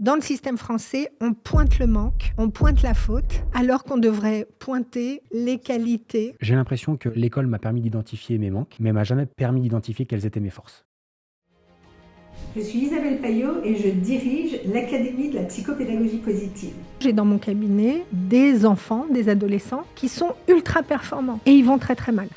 Dans le système français, on pointe le manque, on pointe la faute, alors qu'on devrait pointer les qualités. J'ai l'impression que l'école m'a permis d'identifier mes manques, mais m'a jamais permis d'identifier quelles étaient mes forces. Je suis Isabelle Payot et je dirige l'Académie de la psychopédagogie positive. J'ai dans mon cabinet des enfants, des adolescents qui sont ultra performants et ils vont très très mal.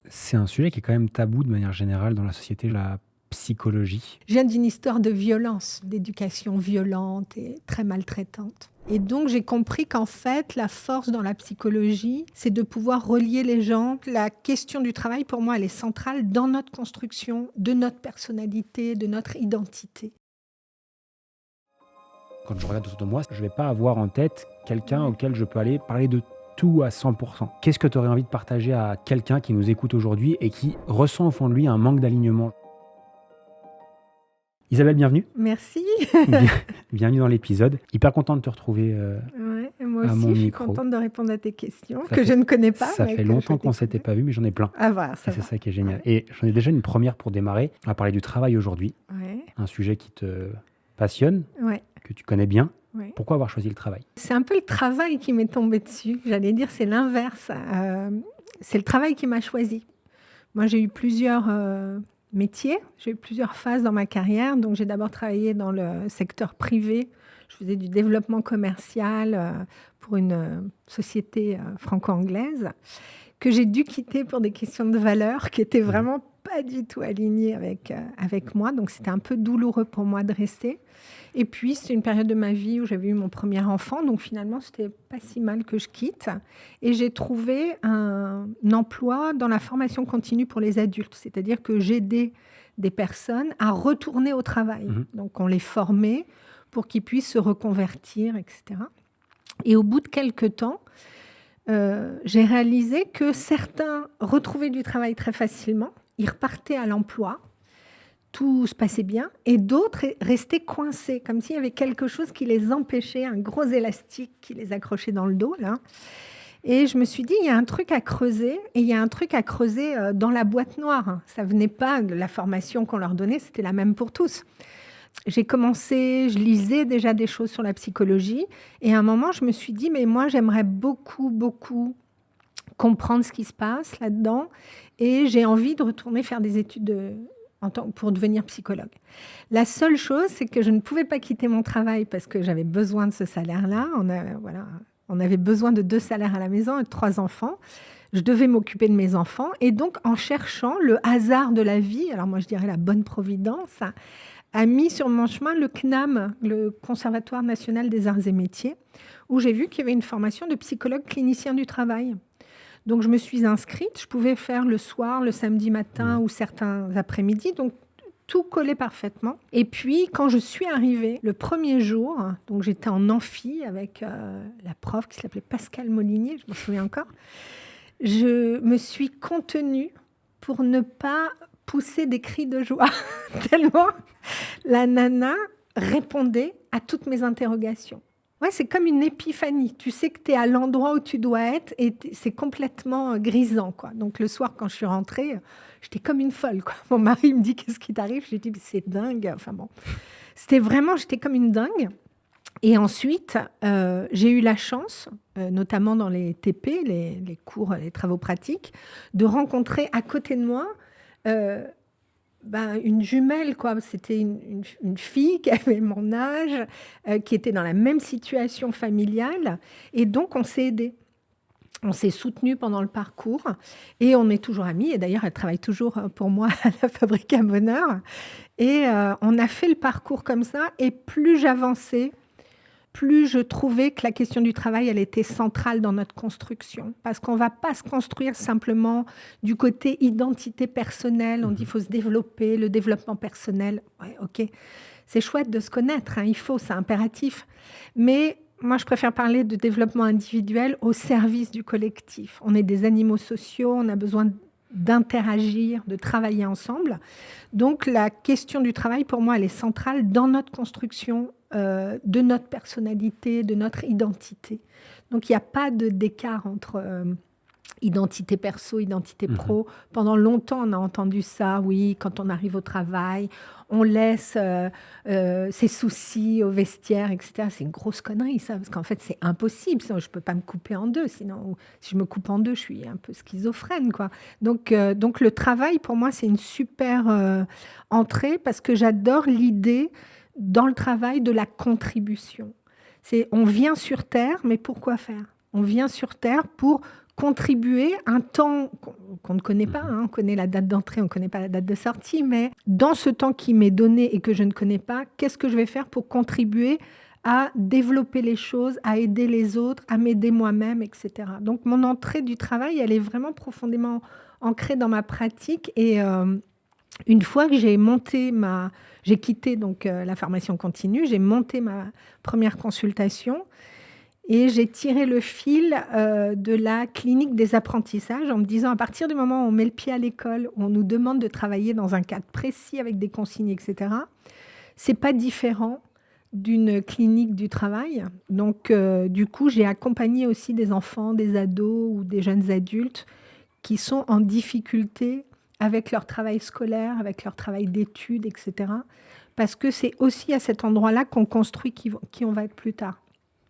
C'est un sujet qui est quand même tabou de manière générale dans la société, la psychologie. Je viens d'une histoire de violence, d'éducation violente et très maltraitante. Et donc j'ai compris qu'en fait, la force dans la psychologie, c'est de pouvoir relier les gens. La question du travail, pour moi, elle est centrale dans notre construction, de notre personnalité, de notre identité. Quand je regarde autour de moi, je ne vais pas avoir en tête quelqu'un auquel je peux aller parler de tout à 100%. Qu'est-ce que tu aurais envie de partager à quelqu'un qui nous écoute aujourd'hui et qui ressent au fond de lui un manque d'alignement ? Isabelle, bienvenue. Merci. Bienvenue dans l'épisode. Hyper content de te retrouver Ouais, moi à aussi, mon je suis micro. contente de répondre à tes questions, Ça que fait- je ne connais pas. Ça mais fait que longtemps je qu'on ne s'était découvrir. pas vu, mais j'en ai plein. Ah voilà, ça Et c'est va. ça qui est génial. Ouais. Et j'en ai déjà une première pour démarrer. On va parler du travail aujourd'hui, Ouais, un sujet qui te passionne, ouais, que tu connais bien. ouais. Pourquoi avoir choisi le travail ? C'est un peu le travail qui m'est tombé dessus. J'allais dire, c'est l'inverse. C'est le travail qui m'a choisi. Moi, j'ai eu plusieurs métiers, j'ai eu plusieurs phases dans ma carrière. Donc, j'ai d'abord travaillé dans le secteur privé. Je faisais du développement commercial pour une société franco-anglaise que j'ai dû quitter pour des questions de valeur qui étaient vraiment pas du tout alignées avec moi. Donc, c'était un peu douloureux pour moi de rester. Et puis, c'est une période de ma vie où j'avais eu mon premier enfant. Donc, finalement, c'était pas si mal que je quitte. Et j'ai trouvé un emploi dans la formation continue pour les adultes. C'est-à-dire que j'aidais des personnes à retourner au travail. Donc, on les formait pour qu'ils puissent se reconvertir, etc. Et au bout de quelques temps, j'ai réalisé que certains retrouvaient du travail très facilement. Ils repartaient à l'emploi. Tout se passait bien, et d'autres restaient coincés, comme s'il y avait quelque chose qui les empêchait, un gros élastique qui les accrochait dans le dos, là. Et je me suis dit, il y a un truc à creuser, et il y a un truc à creuser dans la boîte noire. Ça venait pas de la formation qu'on leur donnait, c'était la même pour tous. J'ai commencé, je lisais déjà des choses sur la psychologie, et à un moment, je me suis dit, mais moi, j'aimerais beaucoup, beaucoup comprendre ce qui se passe là-dedans, et j'ai envie de retourner faire des études pour devenir psychologue. La seule chose, c'est que je ne pouvais pas quitter mon travail parce que j'avais besoin de ce salaire-là. On avait besoin de 2 salaires à la maison et de 3 enfants. Je devais m'occuper de mes enfants. Et donc, en cherchant le hasard de la vie, alors moi je dirais la bonne providence, a mis sur mon chemin le CNAM, le Conservatoire national des arts et métiers, où j'ai vu qu'il y avait une formation de psychologue clinicien du travail. Donc, je me suis inscrite. Je pouvais faire le soir, le samedi matin ou certains après-midi. Donc, tout collait parfaitement. Et puis, quand je suis arrivée, le premier jour, donc j'étais en amphi avec la prof qui s'appelait Pascale Molinier, je m'en souviens encore, je me suis contenue pour ne pas pousser des cris de joie. Tellement la nana répondait à toutes mes interrogations. Ouais, c'est comme une épiphanie. Tu sais que tu es à l'endroit où tu dois être et c'est complètement grisant, quoi. Donc, le soir, quand je suis rentrée, j'étais comme une folle, quoi. Mon mari me dit, qu'est-ce qui t'arrive ? J'ai dit, c'est dingue. Enfin bon, c'était vraiment, j'étais comme une dingue. Et ensuite, j'ai eu la chance, notamment dans les TP, les cours, les travaux pratiques, de rencontrer à côté de moi une jumelle, quoi. C'était une fille qui avait mon âge, qui était dans la même situation familiale. Et donc, on s'est aidés. On s'est soutenus pendant le parcours. Et on est toujours amis. Et d'ailleurs, elle travaille toujours pour moi à la Fabrique à Bonheur. Et on a fait le parcours comme ça. Et plus j'avançais, plus je trouvais que la question du travail, elle était centrale dans notre construction. Parce qu'on ne va pas se construire simplement du côté identité personnelle. On dit qu'il faut se développer, le développement personnel. Ouais, ok, c'est chouette de se connaître, hein, il faut, c'est impératif. Mais moi, je préfère parler de développement individuel au service du collectif. On est des animaux sociaux, on a besoin d'interagir, de travailler ensemble. Donc, la question du travail, pour moi, elle est centrale dans notre construction de notre personnalité, de notre identité. Donc, il n'y a pas d'écart entre Identité perso, identité Mmh mh. pro. Pendant longtemps, on a entendu ça, oui, quand on arrive au travail, on laisse, ses soucis au vestiaire et cetera. C'est une grosse connerie ça, parce qu'en fait, c'est impossible, sinon je ne peux pas me couper en 2. Sinon ou si je me coupe en 2, je suis un peu schizophrène, quoi. Donc le travail pour moi, c'est une super, entrée parce que j'adore l'idée dans le travail de la contribution. C'est on vient sur terre, mais pourquoi faire? On vient sur terre pour contribuer un temps qu'on ne connaît pas, Mmh. hein. On connaît la date d'entrée, on ne connaît pas la date de sortie, mais dans ce temps qui m'est donné et que je ne connais pas, qu'est-ce que je vais faire pour contribuer à développer les choses, à aider les autres, à m'aider moi-même, et cetera. Donc mon entrée du travail, elle est vraiment profondément ancrée dans ma pratique et une fois que j'ai quitté donc la formation continue, j'ai monté ma première consultation et j'ai tiré le fil, de la clinique des apprentissages en me disant: «À partir du moment où on met le pied à l'école, où on nous demande de travailler dans un cadre précis avec des consignes et cetera, c'est pas différent d'une clinique du travail». Donc du coup, j'ai accompagné aussi des enfants, des ados ou des jeunes adultes qui sont en difficulté avec leur travail scolaire, avec leur travail d'études et cetera. Parce que c'est aussi à cet endroit-là qu'on construit qui on va être plus tard.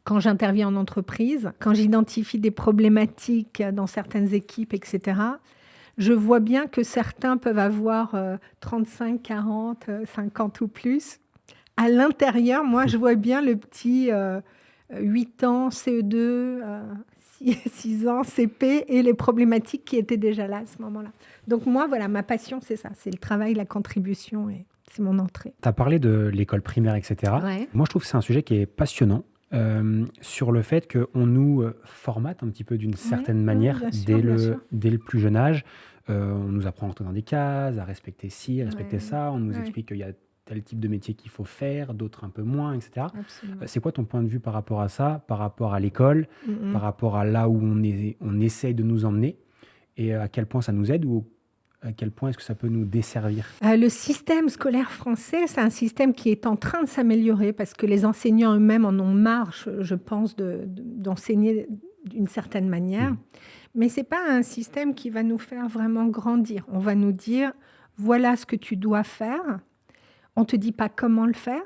Quand j'interviens en entreprise, quand j'identifie des problématiques dans certaines équipes, et cetera, je vois bien que certains peuvent avoir 35, 40, 50 ou plus. À l'intérieur, moi, je vois bien le petit 8 ans, CE2, 6 ans, CP, et les problématiques qui étaient déjà là à ce moment-là. Donc moi, voilà, ma passion, c'est ça, c'est le travail, la contribution, et c'est mon entrée. Tu as parlé de l'école primaire et cetera. Ouais. Moi, je trouve que c'est un sujet qui est passionnant, sur le fait qu'on nous, formate un petit peu d'une Oui, certaine oui, manière bien sûr, bien sûr. dès le plus jeune âge. On nous apprend à entrer dans des cases, à respecter ci, respecter Ouais, ça. On nous ouais, explique qu'il y a tel type de métier qu'il faut faire, d'autres un peu moins et cetera. absolument. C'est quoi ton point de vue par rapport à ça, par rapport à l'école, Mmh. par rapport à là où on essaye de nous emmener et à quel point ça nous aide ou à quel point est-ce que ça peut nous desservir? Le système scolaire français, c'est un système qui est en train de s'améliorer parce que les enseignants eux-mêmes en ont marre, je pense, d'enseigner d'une certaine manière. Mmh. Mais c'est pas un système qui va nous faire vraiment grandir. On va nous dire: «Voilà ce que tu dois faire». On te dit pas comment le faire.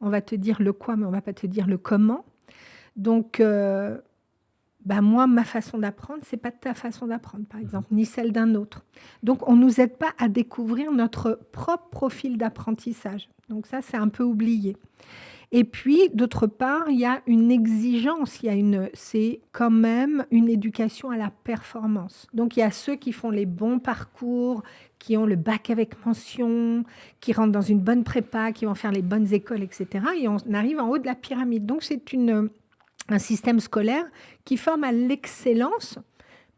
On va te dire le quoi, mais on va pas te dire le comment. Donc bah, moi, ma façon d'apprendre, c'est pas ta façon d'apprendre, par Mmh. exemple, ni celle d'un autre. Donc on nous aide pas à découvrir notre propre profil d'apprentissage. Donc ça, c'est un peu oublié. Et puis, d'autre part, il y a une exigence, c'est quand même une éducation à la performance. Donc il y a ceux qui font les bons parcours, qui ont le bac avec mention, qui rentrent dans une bonne prépa, qui vont faire les bonnes écoles, et cetera, et on arrive en haut de la pyramide. Donc c'est un système scolaire qui forme à l'excellence.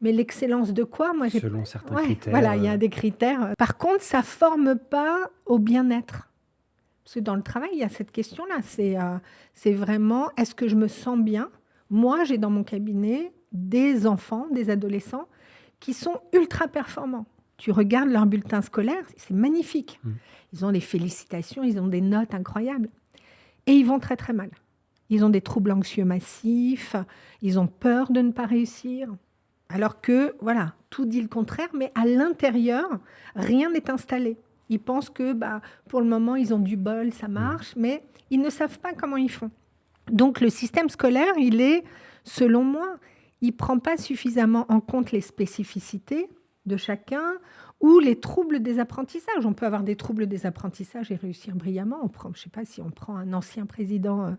Mais l'excellence de quoi? Moi, j'ai Selon certains ouais, critères, voilà, il y a des critères. Par contre, ça forme pas au bien-être. Parce que dans le travail, il y a cette question-là. C'est vraiment, est-ce que je me sens bien? Moi, j'ai dans mon cabinet des enfants, des adolescents qui sont ultra performants. Tu regardes leur bulletin scolaire, c'est magnifique. Mmh. Ils ont des félicitations, ils ont des notes incroyables. Et ils vont très très mal. Ils ont des troubles anxieux massifs, ils ont peur de ne pas réussir. Alors que, voilà, tout dit le contraire, mais à l'intérieur, rien n'est installé. Ils pensent que bah, pour le moment, ils ont du bol, ça Mmh. marche, mais ils ne savent pas comment ils font. Donc le système scolaire, il est, selon moi, il ne prend pas suffisamment en compte les spécificités de chacun ou les troubles des apprentissages. On peut avoir des troubles des apprentissages et réussir brillamment. Je ne sais pas si on prend un ancien président,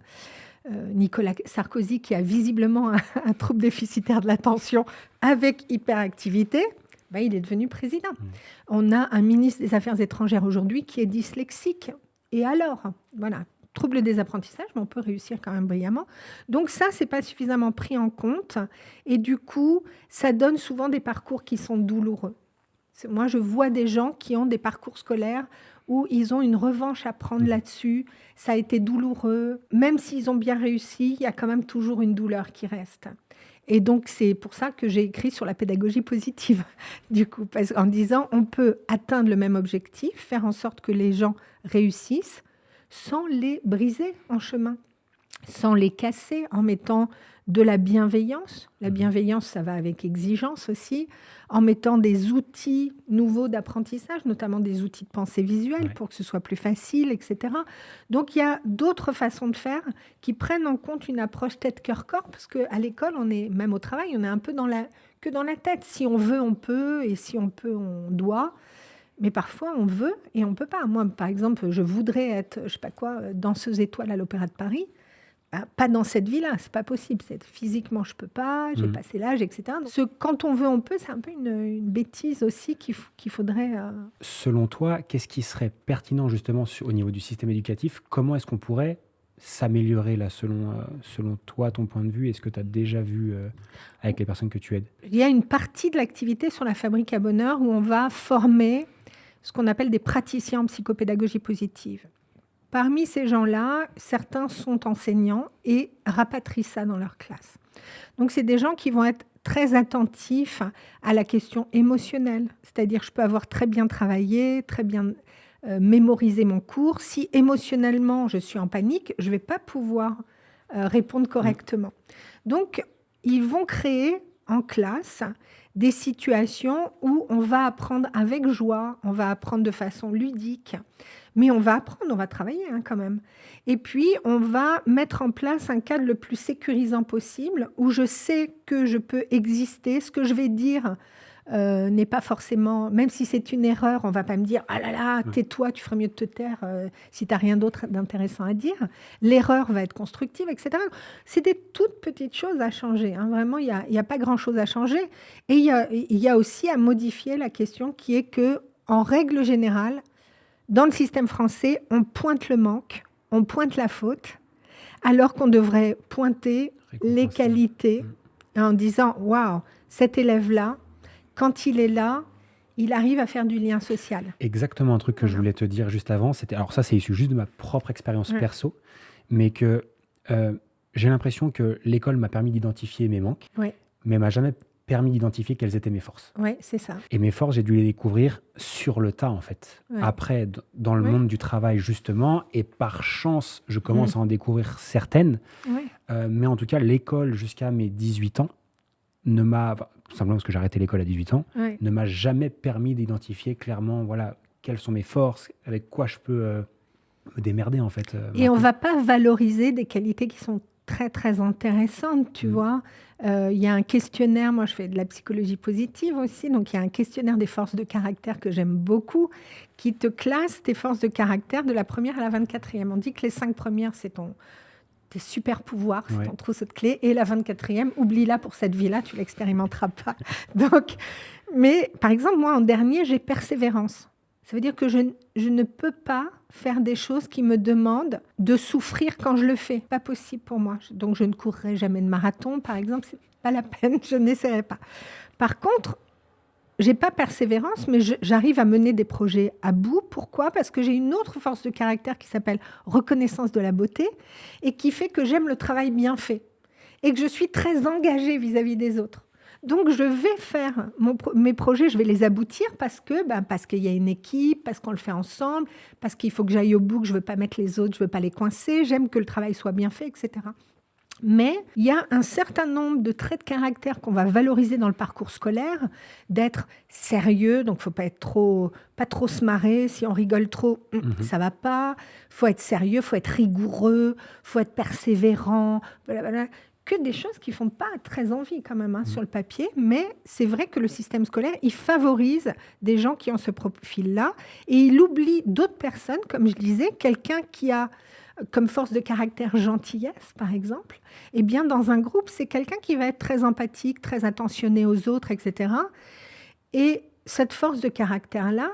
Nicolas Sarkozy, qui a visiblement un trouble déficitaire de l'attention avec hyperactivité, ben, il est devenu président. Mmh. On a un ministre des Affaires étrangères aujourd'hui qui est dyslexique. Et alors, voilà, trouble des apprentissages, mais on peut réussir quand même brillamment. Donc ça, c'est pas suffisamment pris en compte. Et du coup, ça donne souvent des parcours qui sont douloureux. Moi, je vois des gens qui ont des parcours scolaires où ils ont une revanche à prendre là-dessus. Ça a été douloureux. Même s'ils ont bien réussi, il y a quand même toujours une douleur qui reste. Et donc, c'est pour ça que j'ai écrit sur la pédagogie positive, du coup, en disant on peut atteindre le même objectif, faire en sorte que les gens réussissent sans les briser en chemin. sans les casser, en mettant de la bienveillance. La bienveillance, ça va avec exigence aussi, en mettant des outils nouveaux d'apprentissage, notamment des outils de pensée visuelle Ouais. pour que ce soit plus facile, etc. Donc, il y a d'autres façons de faire qui prennent en compte une approche tête-cœur-corps, parce qu'à l'école, on est, même au travail, on est un peu que dans la tête. Si on veut, on peut, et si on peut, on doit. Mais parfois, on veut et on ne peut pas. Moi, par exemple, je voudrais être, je sais pas quoi, danseuse étoile à l'Opéra de Paris. Ben, pas dans cette vie-là, c'est pas possible. Physiquement, je peux pas, j'ai passé l'âge, etc. Donc, quand on veut, on peut, c'est un peu une bêtise aussi qu'il faudrait... Selon toi, qu'est-ce qui serait pertinent justement au niveau du système éducatif? Comment est-ce qu'on pourrait s'améliorer là selon toi, ton point de vue? Est-ce que tu as déjà vu avec les personnes que tu aides? Il y a une partie de l'activité sur la fabrique à bonheur où on va former ce qu'on appelle des praticiens en psychopédagogie positive. Parmi ces gens-là, certains sont enseignants et rapatrient ça dans leur classe. Donc, c'est des gens qui vont être très attentifs à la question émotionnelle. C'est-à-dire, je peux avoir très bien travaillé, très bien mémorisé mon cours. Si émotionnellement, je suis en panique, je ne vais pas pouvoir répondre correctement. Donc, ils vont créer en classe des situations où on va apprendre avec joie, on va apprendre de façon ludique, mais on va apprendre, on va travailler quand même. Et puis, on va mettre en place un cadre le plus sécurisant possible, où je sais que je peux exister, ce que je vais dire n'est pas forcément, même si c'est une erreur, on ne va pas me dire « Ah là là, tais-toi, tu ferais mieux de te taire si tu n'as rien d'autre d'intéressant à dire ». L'erreur va être constructive, etc. C'est des toutes petites choses à changer. Vraiment, il n'y a pas grand-chose à changer. Et il y a aussi à modifier la question qui est que, en règle générale, dans le système français, on pointe le manque, on pointe la faute, alors qu'on devrait pointer les qualités en disant « Waouh, cet élève-là, quand il est là, il arrive à faire du lien social. » Exactement un truc que je voulais te dire juste avant. Alors ça, c'est issu juste de ma propre expérience perso, mais que j'ai l'impression que l'école m'a permis d'identifier mes manques, mais m'a jamais permis d'identifier quelles étaient mes forces. Oui, c'est ça. Et mes forces, j'ai dû les découvrir sur le tas, en fait. Après, dans le monde du travail, justement, et par chance, je commence à en découvrir certaines. Mais en tout cas, l'école, jusqu'à mes 18 ans, tout simplement parce que j'ai arrêté l'école à 18 ans, ne m'a jamais permis d'identifier clairement, voilà, quelles sont mes forces, avec quoi je peux me démerder, en fait. Et on ne va pas valoriser des qualités qui sont très, très intéressantes, tu vois. Il y a un questionnaire, moi je fais de la psychologie positive aussi, donc il y a un questionnaire des forces de caractère que j'aime beaucoup, qui te classe tes forces de caractère de la première à la 24e. On dit que les 5 premières, c'est tes super pouvoirs, c'est ton trousseau de clés, et la 24e, oublie-la pour cette vie-là, tu l'expérimenteras pas. Donc, mais par exemple, moi en dernier, j'ai persévérance. Ça veut dire que je ne peux pas faire des choses qui me demandent de souffrir quand je le fais. Pas possible pour moi. Donc, je ne courrai jamais de marathon, par exemple. C'est pas la peine, je n'essaierai pas. Par contre, j'ai pas persévérance, mais j'arrive à mener des projets à bout. Pourquoi ? Parce que j'ai une autre force de caractère qui s'appelle reconnaissance de la beauté et qui fait que j'aime le travail bien fait et que je suis très engagée vis-à-vis des autres. Donc, je vais faire mes projets, je vais les aboutir parce qu'il y a une équipe, parce qu'on le fait ensemble, parce qu'il faut que j'aille au bout, que je ne veux pas mettre les autres, je ne veux pas les coincer, j'aime que le travail soit bien fait, etc. Mais il y a un certain nombre de traits de caractère qu'on va valoriser dans le parcours scolaire, d'être sérieux, donc il ne faut pas trop se marrer, si on rigole trop, ça ne va pas, il faut être sérieux, il faut être rigoureux, il faut être persévérant, blablabla. Que des choses qui ne font pas très envie quand même sur le papier, mais c'est vrai que le système scolaire, il favorise des gens qui ont ce profil-là et il oublie d'autres personnes, comme je disais, quelqu'un qui a comme force de caractère gentillesse, par exemple. Eh bien, dans un groupe, c'est quelqu'un qui va être très empathique, très attentionné aux autres, etc. Et cette force de caractère-là,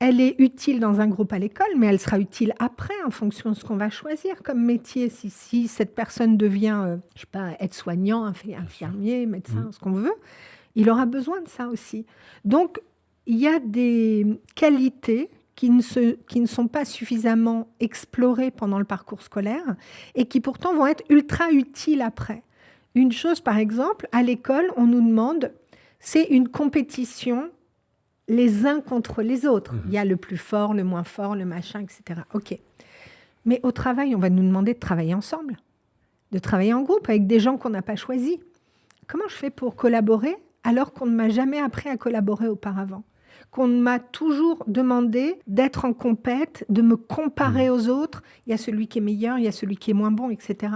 elle est utile dans un groupe à l'école, mais elle sera utile après en fonction de ce qu'on va choisir comme métier. Si cette personne devient, je ne sais pas, aide-soignant, infirmier, médecin, ce qu'on veut, il aura besoin de ça aussi. Donc, il y a des qualités qui ne sont pas suffisamment explorées pendant le parcours scolaire et qui pourtant vont être ultra utiles après. Une chose, par exemple, à l'école, on nous demande, c'est une compétition les uns contre les autres. Il y a le plus fort, le moins fort, le machin, etc. OK. Mais au travail, on va nous demander de travailler ensemble. de travailler en groupe avec des gens qu'on n'a pas choisis. Comment je fais pour collaborer alors qu'on ne m'a jamais appris à collaborer auparavant ? Qu'on m'a toujours demandé d'être en compète, de me comparer aux autres. Il y a celui qui est meilleur, il y a celui qui est moins bon, etc.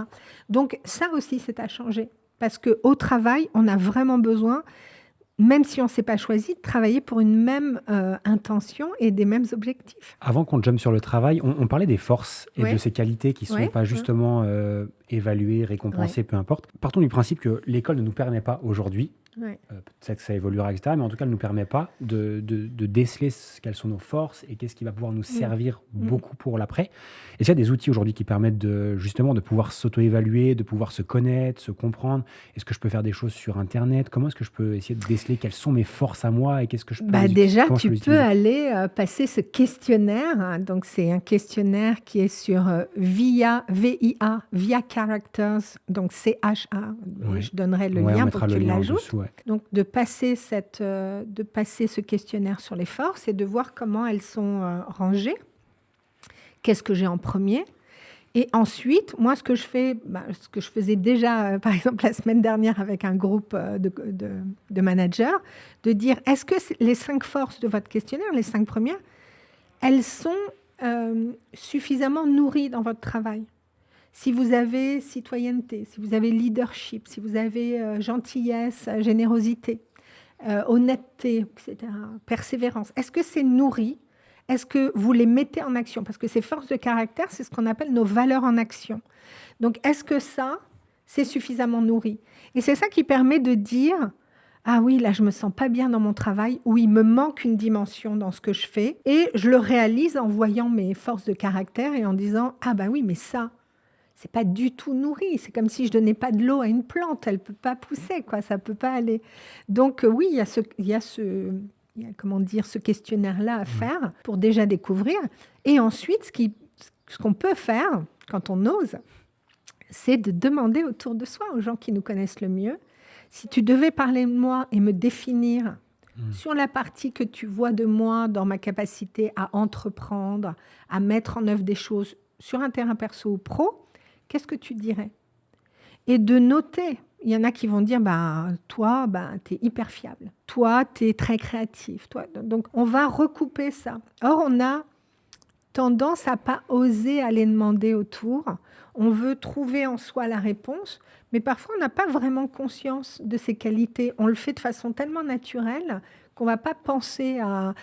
Donc ça aussi, c'est à changer. Parce qu'au travail, on a vraiment besoin, même si on ne s'est pas choisi, de travailler pour une même intention et des mêmes objectifs. Avant qu'on jump sur le travail, on parlait des forces et de ces qualités qui ne sont pas justement évaluées, récompensées, peu importe. Partons du principe que l'école ne nous permet pas aujourd'hui, peut-être que ça évoluera, etc., mais en tout cas, elle ne nous permet pas de déceler quelles sont nos forces et qu'est-ce qui va pouvoir nous servir beaucoup pour l'après. Est-ce qu'il y a des outils aujourd'hui qui permettent justement de pouvoir s'auto-évaluer, de pouvoir se connaître, se comprendre? Est-ce que je peux faire des choses sur Internet? Comment est-ce que je peux essayer de déceler quelles sont mes forces à moi et qu'est-ce que je peux déjà, tu peux aller passer ce questionnaire. Donc, c'est un questionnaire qui est sur VIA Characters, donc CHA. Je donnerai le lien pour que tu l'ajoutes. Donc, de passer ce questionnaire sur les forces et de voir comment elles sont rangées. Qu'est-ce que j'ai en premier? Et ensuite, moi, ce que je fais, ce que je faisais déjà, par exemple, la semaine dernière avec un groupe de managers, de dire, est-ce que les 5 forces de votre questionnaire, les 5 premières, elles sont suffisamment nourries dans votre travail? Si vous avez citoyenneté, si vous avez leadership, si vous avez gentillesse, générosité, honnêteté, etc., persévérance, est-ce que c'est nourri? Est-ce que vous les mettez en action? Parce que ces forces de caractère, c'est ce qu'on appelle nos valeurs en action. Donc, est-ce que ça, c'est suffisamment nourri? Et c'est ça qui permet de dire, ah oui, là, je ne me sens pas bien dans mon travail, ou il me manque une dimension dans ce que je fais, et je le réalise en voyant mes forces de caractère et en disant, ah ben oui, mais ça, c'est pas du tout nourri. C'est comme si je donnais pas de l'eau à une plante, elle peut pas pousser, quoi, ça peut pas aller. Donc oui, il y a ce questionnaire-là à faire pour déjà découvrir. Et ensuite, ce qu'on peut faire quand on ose, c'est de demander autour de soi, aux gens qui nous connaissent le mieux, si tu devais parler de moi et me définir sur la partie que tu vois de moi dans ma capacité à entreprendre, à mettre en œuvre des choses sur un terrain perso ou pro, qu'est-ce que tu dirais? Et de noter. Il y en a qui vont dire, toi, tu es hyper fiable. Toi, tu es très créatif. Toi. Donc, on va recouper ça. Or, on a tendance à pas oser aller demander autour. On veut trouver en soi la réponse, mais parfois, on n'a pas vraiment conscience de ses qualités. On le fait de façon tellement naturelle qu'on ne va pas penser à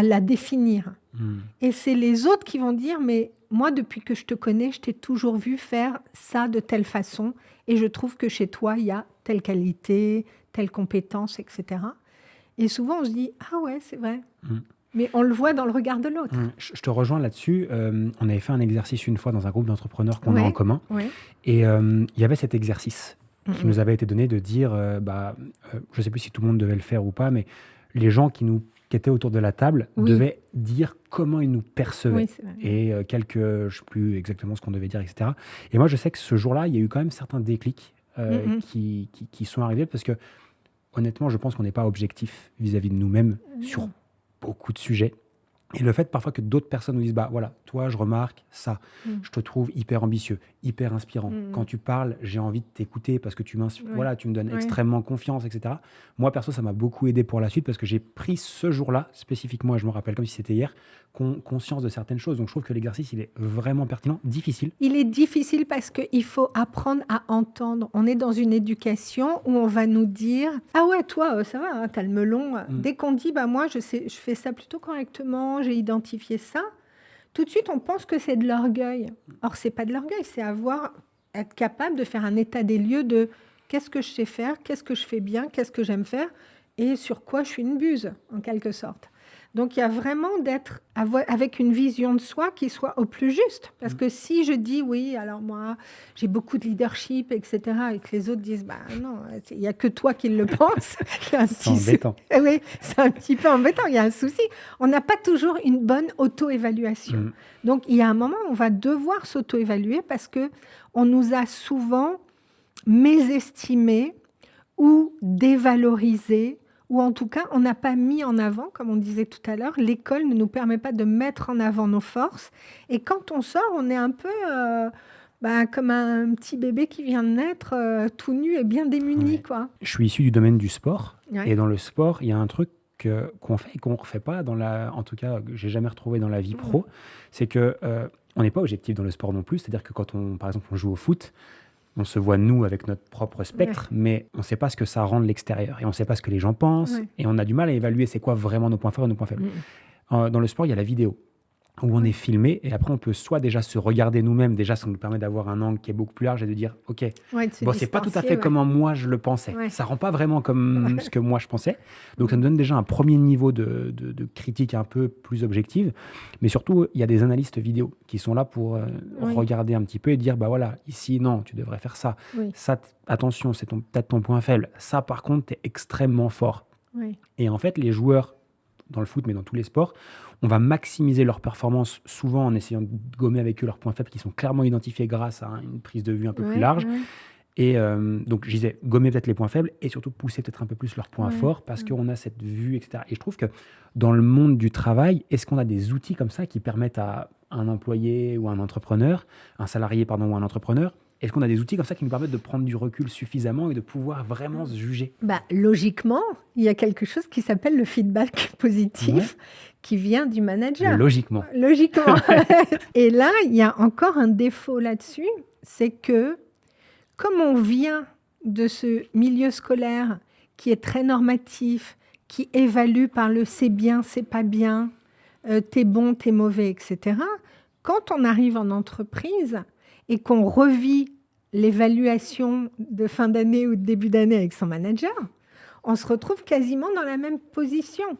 la définir. Et c'est les autres qui vont dire, mais moi, depuis que je te connais, je t'ai toujours vu faire ça de telle façon et je trouve que chez toi, il y a telle qualité, telle compétence, etc. Et souvent, on se dit, ah ouais, c'est vrai. Mais on le voit dans le regard de l'autre. Je te rejoins là-dessus. On avait fait un exercice une fois dans un groupe d'entrepreneurs qu'on a en commun. Et il y avait cet exercice qui nous avait été donné de dire, je ne sais plus si tout le monde devait le faire ou pas, mais les gens qui étaient autour de la table devaient dire comment ils nous percevaient. Et je ne sais plus exactement ce qu'on devait dire, etc. Et moi, je sais que ce jour-là, il y a eu quand même certains déclics qui sont arrivés parce que, honnêtement, je pense qu'on n'est pas objectif vis-à-vis de nous-mêmes sur beaucoup de sujets. Et le fait parfois que d'autres personnes nous disent, voilà, toi, je remarque ça, je te trouve hyper ambitieux, hyper inspirant. Quand tu parles, j'ai envie de t'écouter parce que tu m'inspires, voilà, tu me donnes extrêmement confiance, etc. Moi, perso, ça m'a beaucoup aidé pour la suite parce que j'ai pris ce jour-là, spécifiquement, et je me rappelle comme si c'était hier, conscience de certaines choses. Donc, je trouve que l'exercice, il est vraiment pertinent, difficile. Il est difficile parce qu'il faut apprendre à entendre. On est dans une éducation où on va nous dire, ah ouais, toi, ça va, t'as le melon. Dès qu'on dit, moi, je fais ça plutôt correctement, j'ai identifié ça, tout de suite, on pense que c'est de l'orgueil. Or, c'est pas de l'orgueil, c'est être capable de faire un état des lieux de qu'est-ce que je sais faire, qu'est-ce que je fais bien, qu'est-ce que j'aime faire et sur quoi je suis une buse, en quelque sorte. Donc, il y a vraiment d'être avec une vision de soi qui soit au plus juste. Parce que si je dis, oui, alors moi, j'ai beaucoup de leadership, etc., et que les autres disent, non, il n'y a que toi qui le penses. C'est embêtant. Oui, c'est un petit peu embêtant, il y a un souci. On n'a pas toujours une bonne auto-évaluation. Donc, il y a un moment où on va devoir s'auto-évaluer parce qu'on nous a souvent mésestimés ou dévalorisés, ou en tout cas, on n'a pas mis en avant, comme on disait tout à l'heure, l'école ne nous permet pas de mettre en avant nos forces. Et quand on sort, on est un peu bah, comme un petit bébé qui vient de naître, tout nu et bien démuni, Ouais. quoi. Je suis issu du domaine du sport. Ouais. Et dans le sport, il y a un truc qu'on fait et qu'on ne refait pas, en tout cas, que j'ai jamais retrouvé dans la vie pro. C'est que on n'est pas objectif dans le sport non plus. C'est-à-dire que quand par exemple, on joue au foot, on se voit nous avec notre propre spectre, mais on ne sait pas ce que ça rend de l'extérieur. Et on ne sait pas ce que les gens pensent. Ouais. Et on a du mal à évaluer c'est quoi vraiment nos points forts et nos points faibles. Dans le sport, il y a la vidéo où on est filmé et après on peut soit déjà se regarder nous-mêmes, déjà ça nous permet d'avoir un angle qui est beaucoup plus large et de dire ok, Ouais, de se bon c'est pas tout à fait distancier, comment moi je le pensais, Ouais. ça rend pas vraiment comme ce que moi je pensais, donc ça me donne déjà un premier niveau de critique un peu plus objective, mais surtout il y a des analystes vidéo qui sont là pour Oui. regarder un petit peu et dire bah voilà, ici non, tu devrais faire ça, Oui. ça attention c'est peut-être ton point faible, ça par contre t'es extrêmement fort. Oui. Et en fait les joueurs dans le foot, mais dans tous les sports, on va maximiser leur performance souvent en essayant de gommer avec eux leurs points faibles qui sont clairement identifiés grâce à une prise de vue un peu plus large. Ouais. Et donc, je disais, gommer peut-être les points faibles et surtout pousser peut-être un peu plus leurs points Ouais. forts parce qu'on a cette vue, etc. Et je trouve que dans le monde du travail, est-ce qu'on a des outils comme ça qui permettent à un employé ou un entrepreneur, un salarié, pardon, ou un entrepreneur, est-ce qu'on a des outils comme ça qui nous permettent de prendre du recul suffisamment et de pouvoir vraiment se juger? Bah, logiquement, il y a quelque chose qui s'appelle le feedback positif qui vient du manager. Logiquement. Logiquement. Et là, il y a encore un défaut là-dessus, c'est que comme on vient de ce milieu scolaire qui est très normatif, qui évalue par le c'est bien, c'est pas bien, t'es bon, t'es mauvais, etc. Quand on arrive en entreprise et qu'on revit l'évaluation de fin d'année ou de début d'année avec son manager, on se retrouve quasiment dans la même position.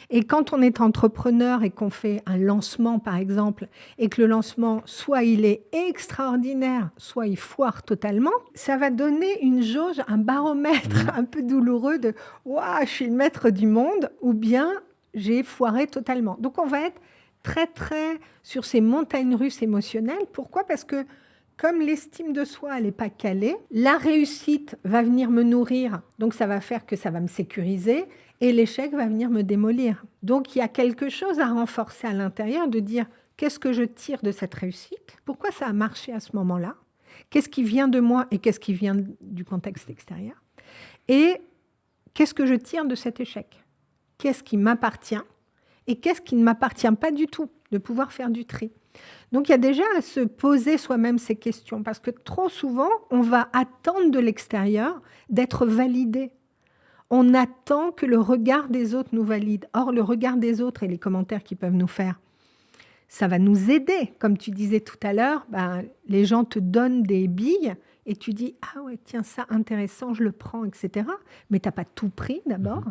Et quand on est entrepreneur et qu'on fait un lancement, par exemple, et que le lancement, soit il est extraordinaire, soit il foire totalement, ça va donner une jauge, un baromètre un peu douloureux de « Waouh, je suis le maître du monde » ou bien « j'ai foiré totalement ». Donc, on va être très, très sur ces montagnes russes émotionnelles. Pourquoi ? Parce que comme l'estime de soi, elle n'est pas calée, la réussite va venir me nourrir, donc ça va faire que ça va me sécuriser, et l'échec va venir me démolir. Donc il y a quelque chose à renforcer à l'intérieur, de dire qu'est-ce que je tire de cette réussite ? Pourquoi ça a marché à ce moment-là ? Qu'est-ce qui vient de moi et qu'est-ce qui vient du contexte extérieur ? Et qu'est-ce que je tire de cet échec ? Qu'est-ce qui m'appartient et qu'est-ce qui ne m'appartient pas du tout ? De pouvoir faire du tri. Donc, il y a déjà à se poser soi-même ces questions, parce que trop souvent, on va attendre de l'extérieur d'être validé. On attend que le regard des autres nous valide. Or, le regard des autres et les commentaires qu'ils peuvent nous faire, ça va nous aider. Comme tu disais tout à l'heure, les gens te donnent des billes et tu dis « Ah ouais, tiens, ça, intéressant, je le prends, etc. » Mais tu n'as pas tout pris d'abord.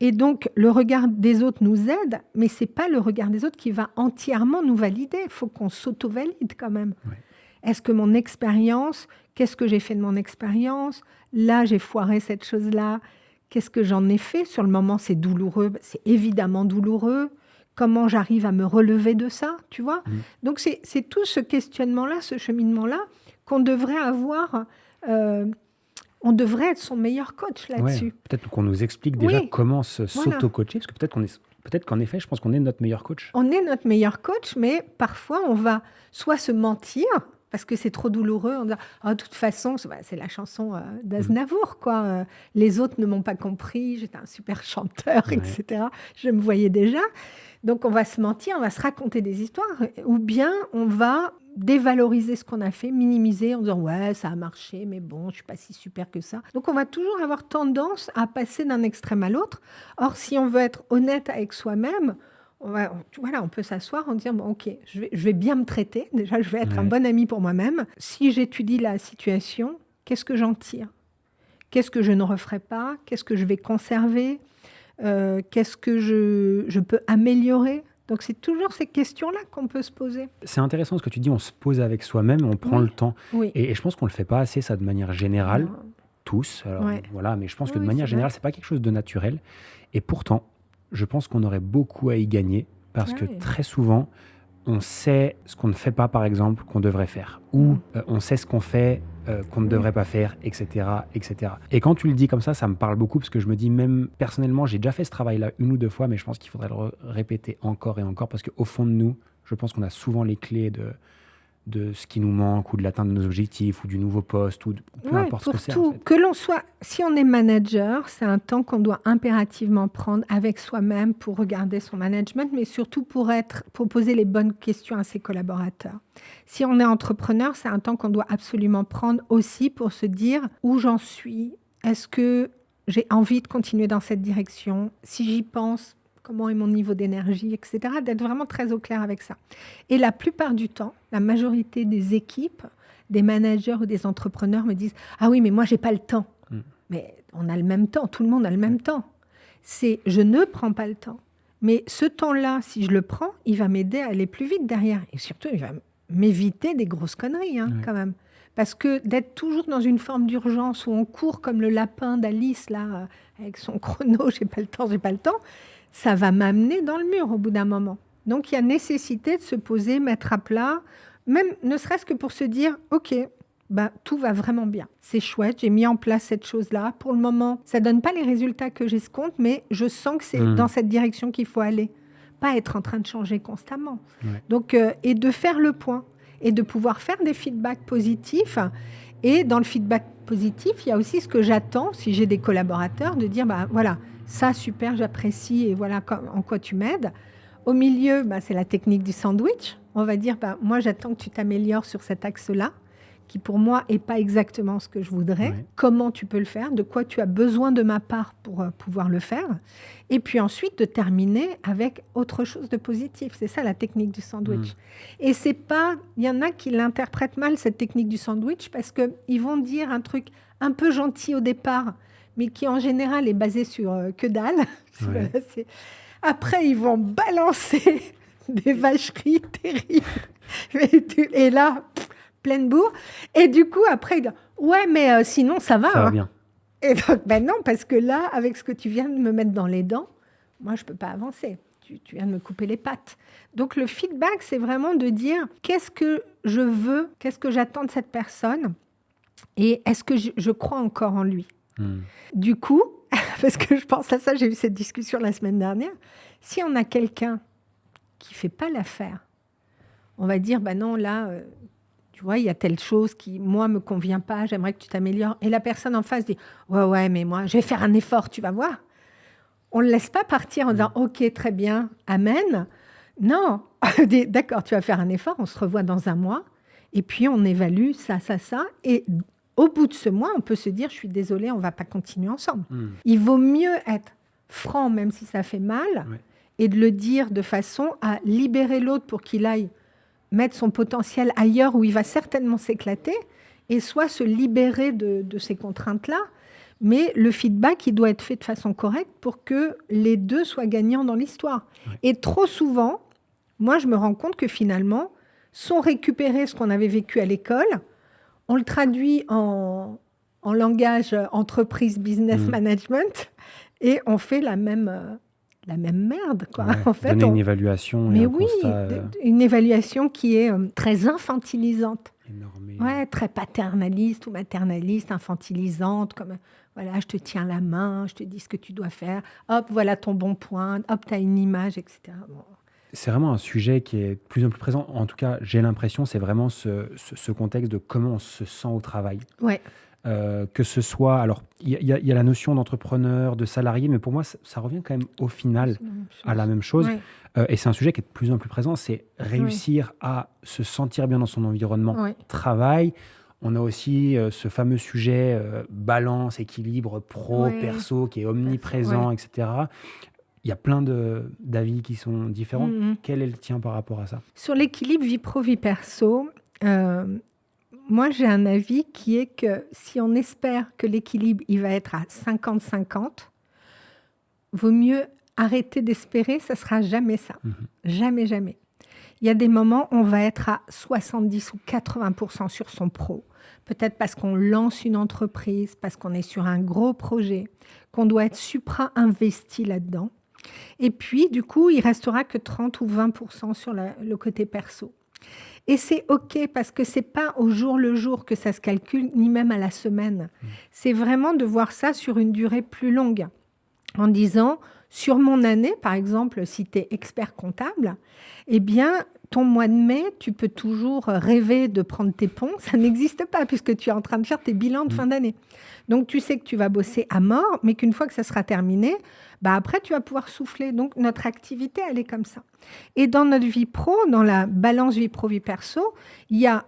Et donc, le regard des autres nous aide, mais ce n'est pas le regard des autres qui va entièrement nous valider. Il faut qu'on s'auto-valide quand même. Ouais. Est-ce que mon expérience, qu'est-ce que j'ai fait de mon expérience ? Là, j'ai foiré cette chose-là. Qu'est-ce que j'en ai fait ? Sur le moment, c'est douloureux. C'est évidemment douloureux. Comment j'arrive à me relever de ça, tu vois ? Donc, c'est tout ce questionnement-là, ce cheminement-là, qu'on devrait avoir... on devrait être son meilleur coach là-dessus. Ouais, peut-être qu'on nous explique déjà comment s'auto-coacher, parce que peut-être qu'en effet, je pense qu'on est notre meilleur coach. On est notre meilleur coach, mais parfois, on va soit se mentir, parce que c'est trop douloureux, on dit « de toute façon, c'est la chanson d'Aznavour, quoi. Les autres ne m'ont pas compris, j'étais un super chanteur, etc. » Je me voyais déjà. Donc, on va se mentir, on va se raconter des histoires, ou bien on va dévaloriser ce qu'on a fait, minimiser en disant « ouais, ça a marché, mais bon, je ne suis pas si super que ça ». Donc, on va toujours avoir tendance à passer d'un extrême à l'autre. Or, si on veut être honnête avec soi-même, on peut s'asseoir en disant bon, « ok, je vais bien me traiter. Déjà, je vais être un bon ami pour moi-même. Si j'étudie la situation, qu'est-ce que j'en tire ? Qu'est-ce que je ne referai pas ? Qu'est-ce que je vais conserver ? Qu'est-ce que je peux améliorer ? » Donc, c'est toujours ces questions-là qu'on peut se poser. C'est intéressant ce que tu dis, on se pose avec soi-même, on prend le temps. Oui. Et je pense qu'on ne le fait pas assez, ça, de manière générale, tous. Alors, voilà, mais je pense que de manière générale, ce n'est pas quelque chose de naturel. Et pourtant, je pense qu'on aurait beaucoup à y gagner, parce que très souvent, on sait ce qu'on ne fait pas, par exemple, qu'on devrait faire. Ou on sait ce qu'on fait qu'on ne devrait pas faire, etc., etc. Et quand tu le dis comme ça me parle beaucoup, parce que je me dis, même personnellement, j'ai déjà fait ce travail-là 1 ou 2 fois, mais je pense qu'il faudrait le répéter encore et encore, parce qu'au fond de nous, je pense qu'on a souvent les clés de ce qui nous manque ou de l'atteinte de nos objectifs ou du nouveau poste ou peu importe ce que c'est. Tout, en fait. Que l'on soit, si on est manager, c'est un temps qu'on doit impérativement prendre avec soi-même pour regarder son management, mais surtout pour poser les bonnes questions à ses collaborateurs. Si on est entrepreneur, c'est un temps qu'on doit absolument prendre aussi pour se dire où j'en suis, est-ce que j'ai envie de continuer dans cette direction, si j'y pense, comment est mon niveau d'énergie, etc. D'être vraiment très au clair avec ça. Et la plupart du temps, la majorité des équipes, des managers ou des entrepreneurs me disent « Ah oui, mais moi, je n'ai pas le temps. » Mais on a le même temps, tout le monde a le même temps. C'est « Je ne prends pas le temps. » Mais ce temps-là, si je le prends, il va m'aider à aller plus vite derrière. Et surtout, il va m'éviter des grosses conneries, quand même. Parce que d'être toujours dans une forme d'urgence où on court comme le lapin d'Alice, là, avec son chrono, j'ai pas le temps, ça va m'amener dans le mur au bout d'un moment. Donc, il y a nécessité de se poser, mettre à plat, même ne serait-ce que pour se dire, OK, tout va vraiment bien. C'est chouette, j'ai mis en place cette chose-là. Pour le moment, ça donne pas les résultats que j'escompte, mais je sens que c'est dans cette direction qu'il faut aller. Pas être en train de changer constamment. Donc, et de faire le point. Et de pouvoir faire des feedbacks positifs. Et dans le feedback positif, il y a aussi ce que j'attends, si j'ai des collaborateurs, de dire, voilà, ça, super, j'apprécie, et voilà en quoi tu m'aides. Au milieu, c'est la technique du sandwich. On va dire, moi, j'attends que tu t'améliores sur cet axe-là, qui pour moi n'est pas exactement ce que je voudrais. Ouais. Comment tu peux le faire? De quoi tu as besoin de ma part pour pouvoir le faire? Et puis ensuite, de terminer avec autre chose de positif. C'est ça, la technique du sandwich. Et c'est pas... Il y en a qui l'interprètent mal, cette technique du sandwich, parce qu'ils vont dire un truc un peu gentil au départ, mais qui en général est basé sur que dalle. Ouais. Après, ils vont balancer des vacheries terribles. Et là... pleine bourre. Et du coup, après, il dit « Ouais, mais sinon, ça va. » Ça va bien. Et donc, non, parce que là, avec ce que tu viens de me mettre dans les dents, moi, je ne peux pas avancer. Tu viens de me couper les pattes. Donc, le feedback, c'est vraiment de dire qu'est-ce que je veux, qu'est-ce que j'attends de cette personne et est-ce que je crois encore en lui. Du coup, parce que je pense à ça, j'ai eu cette discussion la semaine dernière, si on a quelqu'un qui ne fait pas l'affaire, on va dire, non, là... tu vois, il y a telle chose qui, moi, me convient pas, j'aimerais que tu t'améliores. Et la personne en face dit, ouais, mais moi, je vais faire un effort, tu vas voir. On ne le laisse pas partir en disant, OK, très bien, amen. Non, d'accord, tu vas faire un effort, on se revoit dans un mois, et puis on évalue ça. Et au bout de ce mois, on peut se dire, je suis désolée, on ne va pas continuer ensemble. Il vaut mieux être franc, même si ça fait mal, et de le dire de façon à libérer l'autre pour qu'il aille mettre son potentiel ailleurs où il va certainement s'éclater et soit se libérer de ces contraintes-là. Mais le feedback, il doit être fait de façon correcte pour que les deux soient gagnants dans l'histoire. Et trop souvent, moi, je me rends compte que finalement, sans récupérer ce qu'on avait vécu à l'école, on le traduit en langage entreprise, business management et on fait la même merde, quoi. Ouais, en fait, donner une évaluation et un constat... une évaluation qui est très infantilisante. Énorme. Ouais, très paternaliste ou maternaliste, infantilisante, comme voilà, je te tiens la main, je te dis ce que tu dois faire, hop, voilà ton bon point, hop, tu as une image, etc. Bon. C'est vraiment un sujet qui est de plus en plus présent. En tout cas, j'ai l'impression, c'est vraiment ce contexte de comment on se sent au travail. Ouais. Que ce soit, alors il y a la notion d'entrepreneur, de salarié, mais pour moi ça revient quand même au final à la même chose. Et c'est un sujet qui est de plus en plus présent, c'est réussir à se sentir bien dans son environnement travail. On a aussi ce fameux sujet balance, équilibre pro-perso qui est omniprésent, etc. Il y a plein d'avis qui sont différents. Quel est le tien par rapport à ça? Sur l'équilibre vie pro-vie perso, moi, j'ai un avis qui est que si on espère que l'équilibre, il va être à 50-50, vaut mieux arrêter d'espérer, ça ne sera jamais ça. Jamais, jamais. Il y a des moments où on va être à 70 ou 80% sur son pro. Peut-être parce qu'on lance une entreprise, parce qu'on est sur un gros projet, qu'on doit être supra-investi là-dedans. Et puis, du coup, il ne restera que 30 ou 20% sur le côté perso. Et c'est OK parce que ce n'est pas au jour le jour que ça se calcule, ni même à la semaine. C'est vraiment de voir ça sur une durée plus longue. En disant, sur mon année, par exemple, si tu es expert comptable, eh bien, ton mois de mai, tu peux toujours rêver de prendre tes ponts. Ça n'existe pas puisque tu es en train de faire tes bilans de fin d'année. Donc, tu sais que tu vas bosser à mort, mais qu'une fois que ça sera terminé, après, tu vas pouvoir souffler. Donc, notre activité, elle est comme ça. Et dans notre vie pro, dans la balance vie pro, vie perso, il y a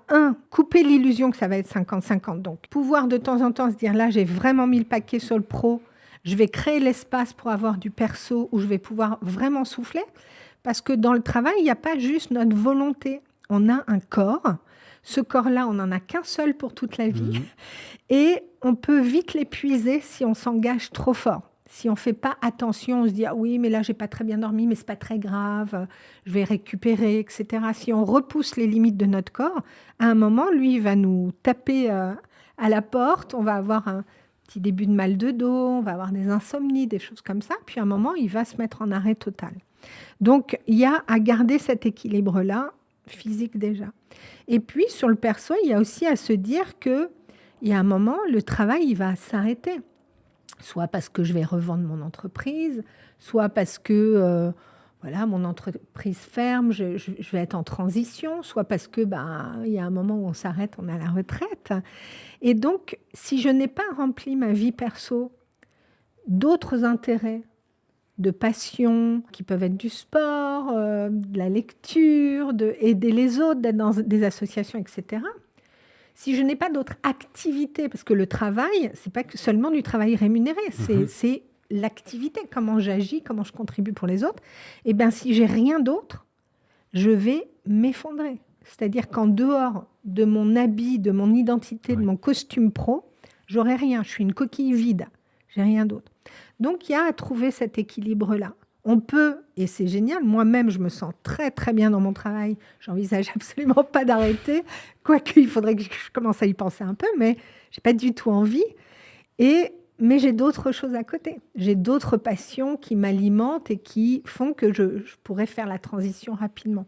couper l'illusion que ça va être 50-50. Donc, pouvoir de temps en temps se dire, là, j'ai vraiment mis le paquet sur le pro, je vais créer l'espace pour avoir du perso où je vais pouvoir vraiment souffler. Parce que dans le travail, il n'y a pas juste notre volonté. On a un corps. Ce corps-là, on n'en a qu'un seul pour toute la vie. Et on peut vite l'épuiser si on s'engage trop fort. Si on ne fait pas attention, on se dit « Ah oui, mais là, je n'ai pas très bien dormi, mais ce n'est pas très grave, je vais récupérer, etc. » Si on repousse les limites de notre corps, à un moment, lui, il va nous taper à la porte. On va avoir un petit début de mal de dos, on va avoir des insomnies, des choses comme ça. Puis à un moment, il va se mettre en arrêt total. Donc, il y a à garder cet équilibre-là, physique déjà. Et puis, sur le perso, il y a aussi à se dire qu'il y a un moment, le travail, il va s'arrêter. Soit parce que je vais revendre mon entreprise, soit parce que mon entreprise ferme, je vais être en transition, soit parce que il y a un moment où on s'arrête, on est à la retraite. Et donc, si je n'ai pas rempli ma vie perso d'autres intérêts, de passion, qui peuvent être du sport, de la lecture, d'aider les autres, d'être dans des associations, etc. Si je n'ai pas d'autres activités, parce que le travail, ce n'est pas seulement du travail rémunéré, c'est l'activité, comment j'agis, comment je contribue pour les autres. Et bien, si j'ai rien d'autre, je vais m'effondrer. C'est-à-dire qu'en dehors de mon habit, de mon identité, de mon costume pro, j'aurai rien. Je suis une coquille vide. J'ai rien d'autre. Donc, il y a à trouver cet équilibre-là. On peut, et c'est génial, moi-même, je me sens très, très bien dans mon travail. J'envisage absolument pas d'arrêter, quoique il faudrait que je commence à y penser un peu, mais je n'ai pas du tout envie. Mais j'ai d'autres choses à côté. J'ai d'autres passions qui m'alimentent et qui font que je pourrais faire la transition rapidement.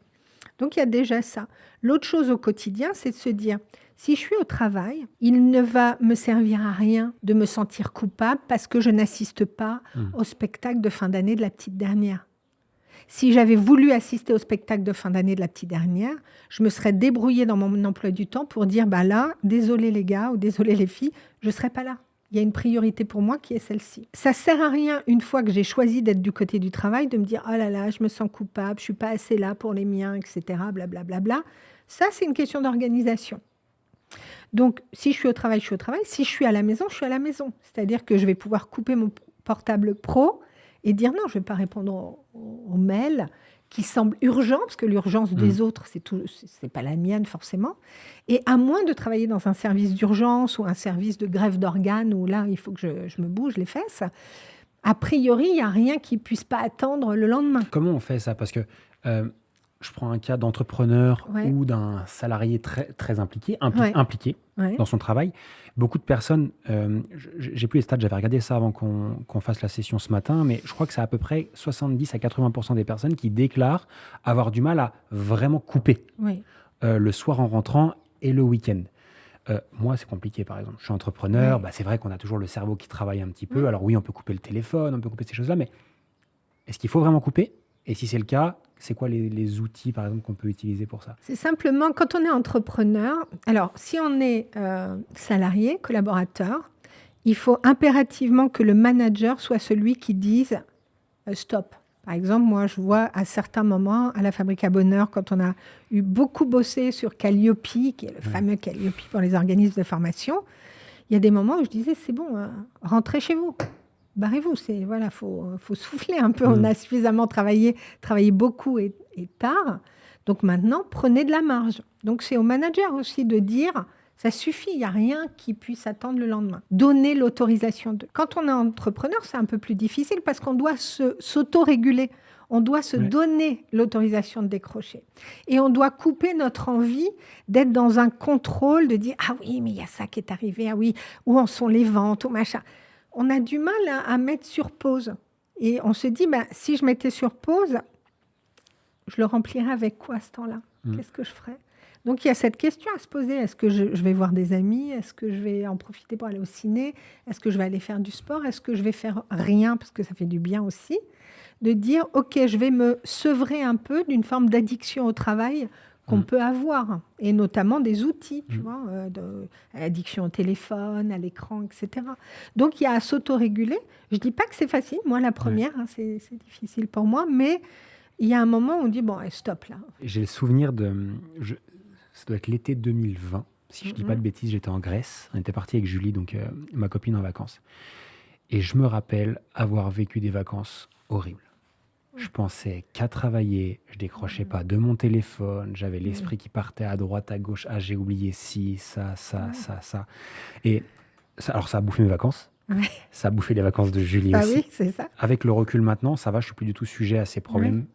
Donc, il y a déjà ça. L'autre chose au quotidien, c'est de se dire, si je suis au travail, il ne va me servir à rien de me sentir coupable parce que je n'assiste pas au spectacle de fin d'année de la petite dernière. Si j'avais voulu assister au spectacle de fin d'année de la petite dernière, je me serais débrouillée dans mon emploi du temps pour dire, là, désolé les gars ou désolé les filles, je ne serai pas là. Il y a une priorité pour moi qui est celle-ci. Ça ne sert à rien, une fois que j'ai choisi d'être du côté du travail, de me dire « Oh là là, je me sens coupable, je ne suis pas assez là pour les miens, etc. » blablabla. Ça, c'est une question d'organisation. Donc, si je suis au travail, je suis au travail. Si je suis à la maison, je suis à la maison. C'est-à-dire que je vais pouvoir couper mon portable pro et dire « Non, je ne vais pas répondre aux mails qui semblent urgents, parce que l'urgence des autres, c'est pas la mienne forcément. Et à moins de travailler dans un service d'urgence ou un service de greffe d'organes, où là, il faut que je me bouge les fesses, a priori, il n'y a rien qui ne puisse pas attendre le lendemain. Comment on fait ça ? Parce que je prends un cas d'entrepreneur ou d'un salarié très, très impliqué dans son travail. Beaucoup de personnes, j'ai plus les stats, j'avais regardé ça avant qu'on fasse la session ce matin, mais je crois que c'est à peu près 70 à 80% des personnes qui déclarent avoir du mal à vraiment couper le soir en rentrant et le week-end. Moi, c'est compliqué, par exemple. Je suis entrepreneur, c'est vrai qu'on a toujours le cerveau qui travaille un petit peu. Alors oui, on peut couper le téléphone, on peut couper ces choses-là, mais est-ce qu'il faut vraiment couper ? Et si c'est le cas, c'est quoi les outils, par exemple, qu'on peut utiliser pour ça ? C'est simplement, quand on est entrepreneur, alors si on est salarié, collaborateur, il faut impérativement que le manager soit celui qui dise stop. Par exemple, moi, je vois à certains moments, à la Fabrique à Bonheur, quand on a eu beaucoup bossé sur Calliope, qui est le fameux Calliope pour les organismes de formation, il y a des moments où je disais, c'est bon, rentrez chez vous. Barrez-vous, faut souffler un peu. On a suffisamment travaillé beaucoup et tard. Donc maintenant, prenez de la marge. Donc c'est au manager aussi de dire, ça suffit, il n'y a rien qui puisse attendre le lendemain. Donner l'autorisation. Quand on est entrepreneur, c'est un peu plus difficile parce qu'on doit s'auto-réguler. On doit se donner l'autorisation de décrocher. Et on doit couper notre envie d'être dans un contrôle, de dire, ah oui, mais il y a ça qui est arrivé, ah oui, où en sont les ventes, ou machin. On a du mal à mettre sur pause. Et on se dit, si je mettais sur pause, je le remplirais avec quoi ce temps-là ? Qu'est-ce que je ferais ? Donc, il y a cette question à se poser. Est-ce que je vais voir des amis? Est-ce que je vais en profiter pour aller au ciné? Est-ce que je vais aller faire du sport? Est-ce que je vais faire rien parce que ça fait du bien aussi? De dire, OK, je vais me sevrer un peu d'une forme d'addiction au travail qu'on peut avoir, et notamment des outils, tu vois, addiction au téléphone, à l'écran, etc. Donc, il y a à s'autoréguler. Je ne dis pas que c'est facile. Moi, la première, c'est difficile pour moi, mais il y a un moment où on dit, bon, stop là. J'ai le souvenir ça doit être l'été 2020. Si je ne dis pas de bêtises, j'étais en Grèce. On était parti avec Julie, donc ma copine, en vacances. Et je me rappelle avoir vécu des vacances horribles. Je pensais qu'à travailler, je décrochais pas de mon téléphone, j'avais l'esprit qui partait à droite, à gauche, ah j'ai oublié ci, ça. Et alors ça a bouffé mes vacances, ça a bouffé les vacances de Julie aussi. Oui, c'est ça. Avec le recul maintenant, ça va, je suis plus du tout sujet à ces problèmes.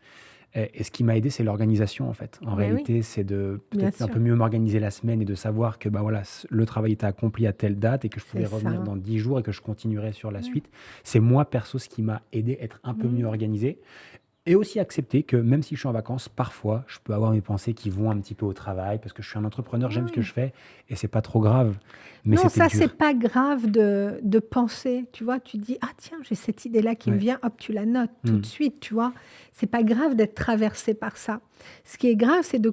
Et ce qui m'a aidé, c'est l'organisation en fait. En réalité, c'est de peut-être un peu mieux m'organiser la semaine et de savoir que voilà, le travail était accompli à telle date et que je pouvais revenir dans 10 jours et que je continuerai sur la suite. C'est moi, perso, ce qui m'a aidé à être un peu mieux organisé. Et aussi accepter que même si je suis en vacances, parfois, je peux avoir mes pensées qui vont un petit peu au travail parce que je suis un entrepreneur, j'aime ce que je fais et c'est pas trop grave. Mais non, ça, c'est pas grave de penser. Tu vois, tu dis, ah tiens, j'ai cette idée-là qui me vient, hop, tu la notes tout de suite, tu vois. C'est pas grave d'être traversé par ça. Ce qui est grave, c'est de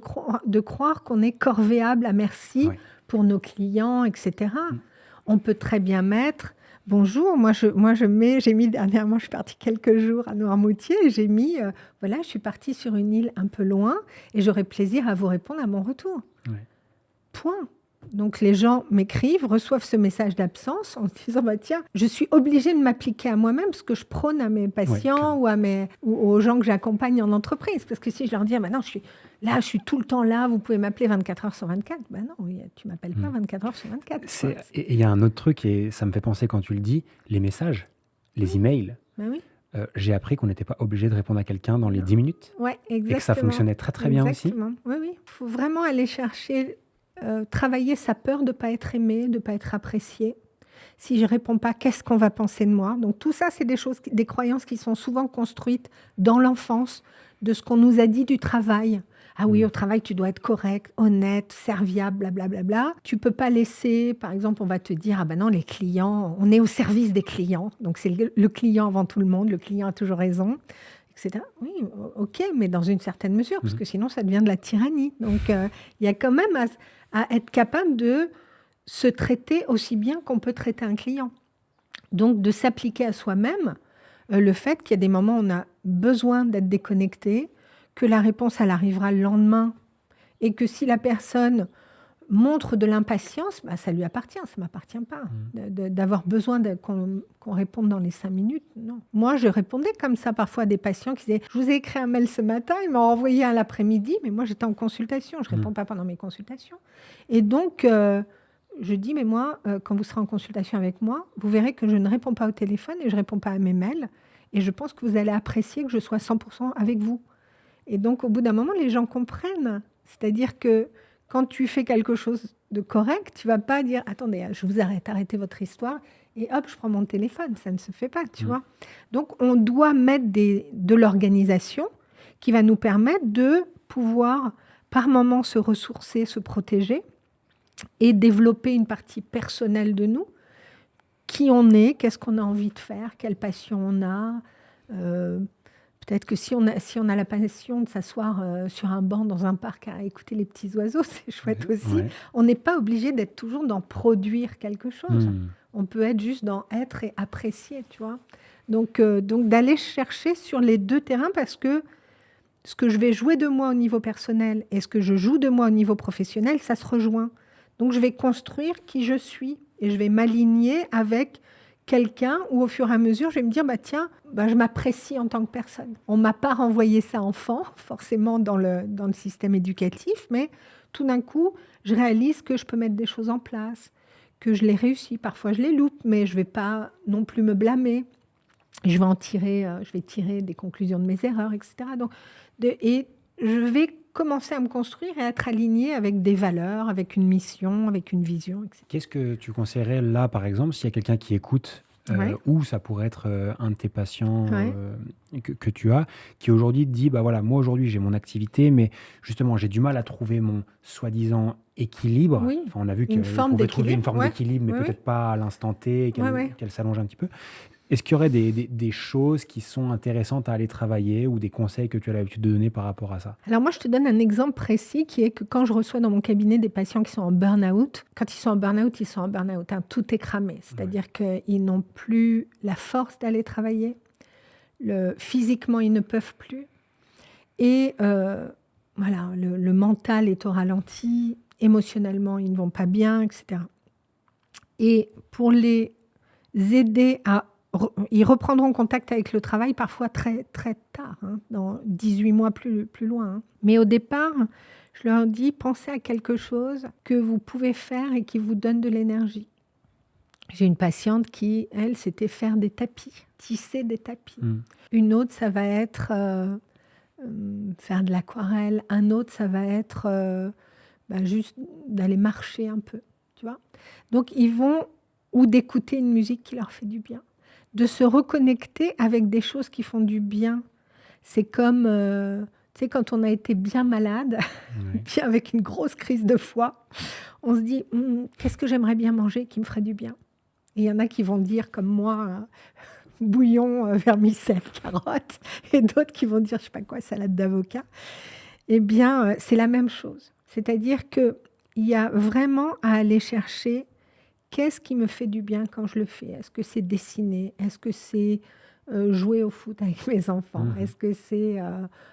croire qu'on est corvéable à merci pour nos clients, etc. On peut très bien mettre... Bonjour, j'ai mis dernièrement, je suis partie quelques jours à Noirmoutier et j'ai mis, voilà, je suis partie sur une île un peu loin et j'aurai plaisir à vous répondre à mon retour. Point. Donc les gens m'écrivent, reçoivent ce message d'absence en se disant, bah, tiens, je suis obligée de m'appliquer à moi-même parce que je prône à mes patients ou aux gens que j'accompagne en entreprise. Parce que si je leur dis, ah, maintenant je suis tout le temps là, vous pouvez m'appeler 24 heures sur 24. Ben non, tu ne m'appelles pas 24 heures sur 24. Et il y a un autre truc, et ça me fait penser quand tu le dis, les messages, les emails. Ben oui. J'ai appris qu'on n'était pas obligé de répondre à quelqu'un dans les 10 minutes. Ouais, exactement. Et que ça fonctionnait très très bien aussi. Oui. Il faut vraiment aller chercher... travailler sa peur de ne pas être aimé, de ne pas être apprécié. Si je ne réponds pas, qu'est-ce qu'on va penser de moi? Donc tout ça, c'est des croyances qui sont souvent construites dans l'enfance, de ce qu'on nous a dit du travail. Ah oui, au travail, tu dois être correct, honnête, serviable, blablabla. Tu ne peux pas laisser, par exemple, on va te dire, ah ben non, les clients, on est au service des clients. Donc c'est le client avant tout le monde, le client a toujours raison. Etc. Oui, ok, mais dans une certaine mesure, parce que sinon, ça devient de la tyrannie. Donc, il y a quand même à être capable de se traiter aussi bien qu'on peut traiter un client. Donc, de s'appliquer à soi-même le fait qu'il y a des moments où on a besoin d'être déconnecté, que la réponse, elle arrivera le lendemain, et que si la personne montre de l'impatience, bah, ça lui appartient, ça ne m'appartient pas. D'avoir besoin qu'on réponde dans les 5 minutes, non. Moi, je répondais comme ça parfois à des patients qui disaient « Je vous ai écrit un mail ce matin, il m'a envoyé un l'après-midi, mais moi, j'étais en consultation, je ne réponds pas pendant mes consultations. » Et donc, je dis « Mais moi, quand vous serez en consultation avec moi, vous verrez que je ne réponds pas au téléphone et je ne réponds pas à mes mails. Et je pense que vous allez apprécier que je sois 100% avec vous. » Et donc, au bout d'un moment, les gens comprennent. C'est-à-dire que quand tu fais quelque chose de correct, tu ne vas pas dire « Attendez, je vous arrêtez votre histoire et hop, je prends mon téléphone. » Ça ne se fait pas, tu vois. Donc, on doit mettre de l'organisation qui va nous permettre de pouvoir, par moment, se ressourcer, se protéger et développer une partie personnelle de nous. Qui on est, qu'est-ce qu'on a envie de faire, quelle passion on a. Peut-être que si on a la passion de s'asseoir sur un banc dans un parc à écouter les petits oiseaux, c'est chouette aussi. On n'est pas obligé d'être toujours dans produire quelque chose. On peut être juste dans être et apprécier, tu vois. Donc d'aller chercher sur les deux terrains, parce que ce que je vais jouer de moi au niveau personnel et ce que je joue de moi au niveau professionnel, ça se rejoint. Donc je vais construire qui je suis et je vais m'aligner avec quelqu'un où au fur et à mesure, je vais me dire, bah, tiens, je m'apprécie en tant que personne. On ne m'a pas renvoyé ça enfant, forcément dans le système éducatif, mais tout d'un coup, je réalise que je peux mettre des choses en place, que je les réussis. Parfois, je les loupe, mais je ne vais pas non plus me blâmer. Je vais tirer des conclusions de mes erreurs, etc. Et je vais commencer à me construire et à être alignée avec des valeurs, avec une mission, avec une vision, etc. Qu'est-ce que tu conseillerais là, par exemple, s'il y a quelqu'un qui écoute ou ça pourrait être un de tes patients Ouais. que tu as, qui aujourd'hui te dit, bah voilà, moi aujourd'hui j'ai mon activité, mais justement j'ai du mal à trouver mon soi-disant équilibre. Oui, Enfin, on a vu une qu'on forme pouvait trouver une d'équilibre. forme Ouais. d'équilibre, mais Ouais, ouais. peut-être pas à l'instant T, Ouais, ouais. qu'elle s'allonge un petit peu. Est-ce qu'il y aurait des choses qui sont intéressantes à aller travailler ou des conseils que tu as l'habitude de donner par rapport à ça? Alors moi, je te donne un exemple précis qui est que quand je reçois dans mon cabinet des patients qui sont en burn-out, quand ils sont en burn-out, ils sont en burn-out, hein, tout est cramé. Ouais. C'est-à-dire qu'ils n'ont plus la force d'aller travailler, physiquement, ils ne peuvent plus. Et voilà, le mental est au ralenti, émotionnellement, ils ne vont pas bien, etc. Et pour les aider ils reprendront contact avec le travail parfois très, très tard, hein, dans 18 mois plus loin. Hein. Mais au départ, je leur dis, pensez à quelque chose que vous pouvez faire et qui vous donne de l'énergie. J'ai une patiente qui, elle, c'était faire des tapis, tisser des tapis. Une autre, ça va être faire de l'aquarelle. Un autre, ça va être juste d'aller marcher un peu, tu vois. Donc, ils vont, ou d'écouter une musique qui leur fait du bien, de se reconnecter avec des choses qui font du bien. C'est comme, tu sais, quand on a été bien malade, puis avec une grosse crise de foie, on se dit, qu'est-ce que j'aimerais bien manger qui me ferait du bien? Et il y en a qui vont dire, comme moi, bouillon, vermicelle, carottes, et d'autres qui vont dire, je sais pas quoi, salade d'avocat. Eh bien, c'est la même chose. C'est-à-dire qu'il y a vraiment à aller chercher qu'est-ce qui me fait du bien quand je le fais. Est-ce que c'est dessiner? Est-ce que c'est jouer au foot avec mes enfants? Est-ce que c'est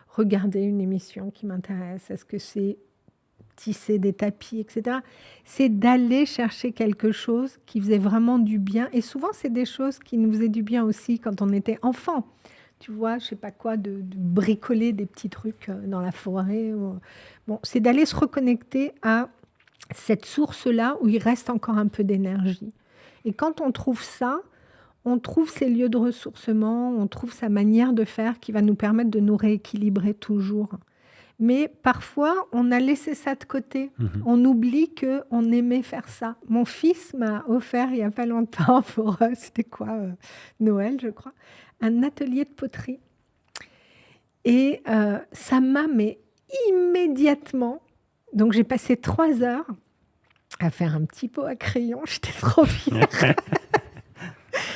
regarder une émission qui m'intéresse? Est-ce que c'est tisser des tapis, etc. C'est d'aller chercher quelque chose qui faisait vraiment du bien. Et souvent, c'est des choses qui nous faisaient du bien aussi quand on était enfant. Tu vois, je sais pas quoi, de bricoler des petits trucs dans la forêt. Bon, c'est d'aller se reconnecter à cette source-là où il reste encore un peu d'énergie. Et quand on trouve ça, on trouve ces lieux de ressourcement, on trouve sa manière de faire qui va nous permettre de nous rééquilibrer toujours. Mais parfois, on a laissé ça de côté. On oublie qu'on aimait faire ça. Mon fils m'a offert il n'y a pas longtemps pour, c'était quoi, Noël, je crois, un atelier de poterie. Et ça m'a, mais immédiatement, donc j'ai passé 3 heures à faire un petit pot à crayon. J'étais trop fière.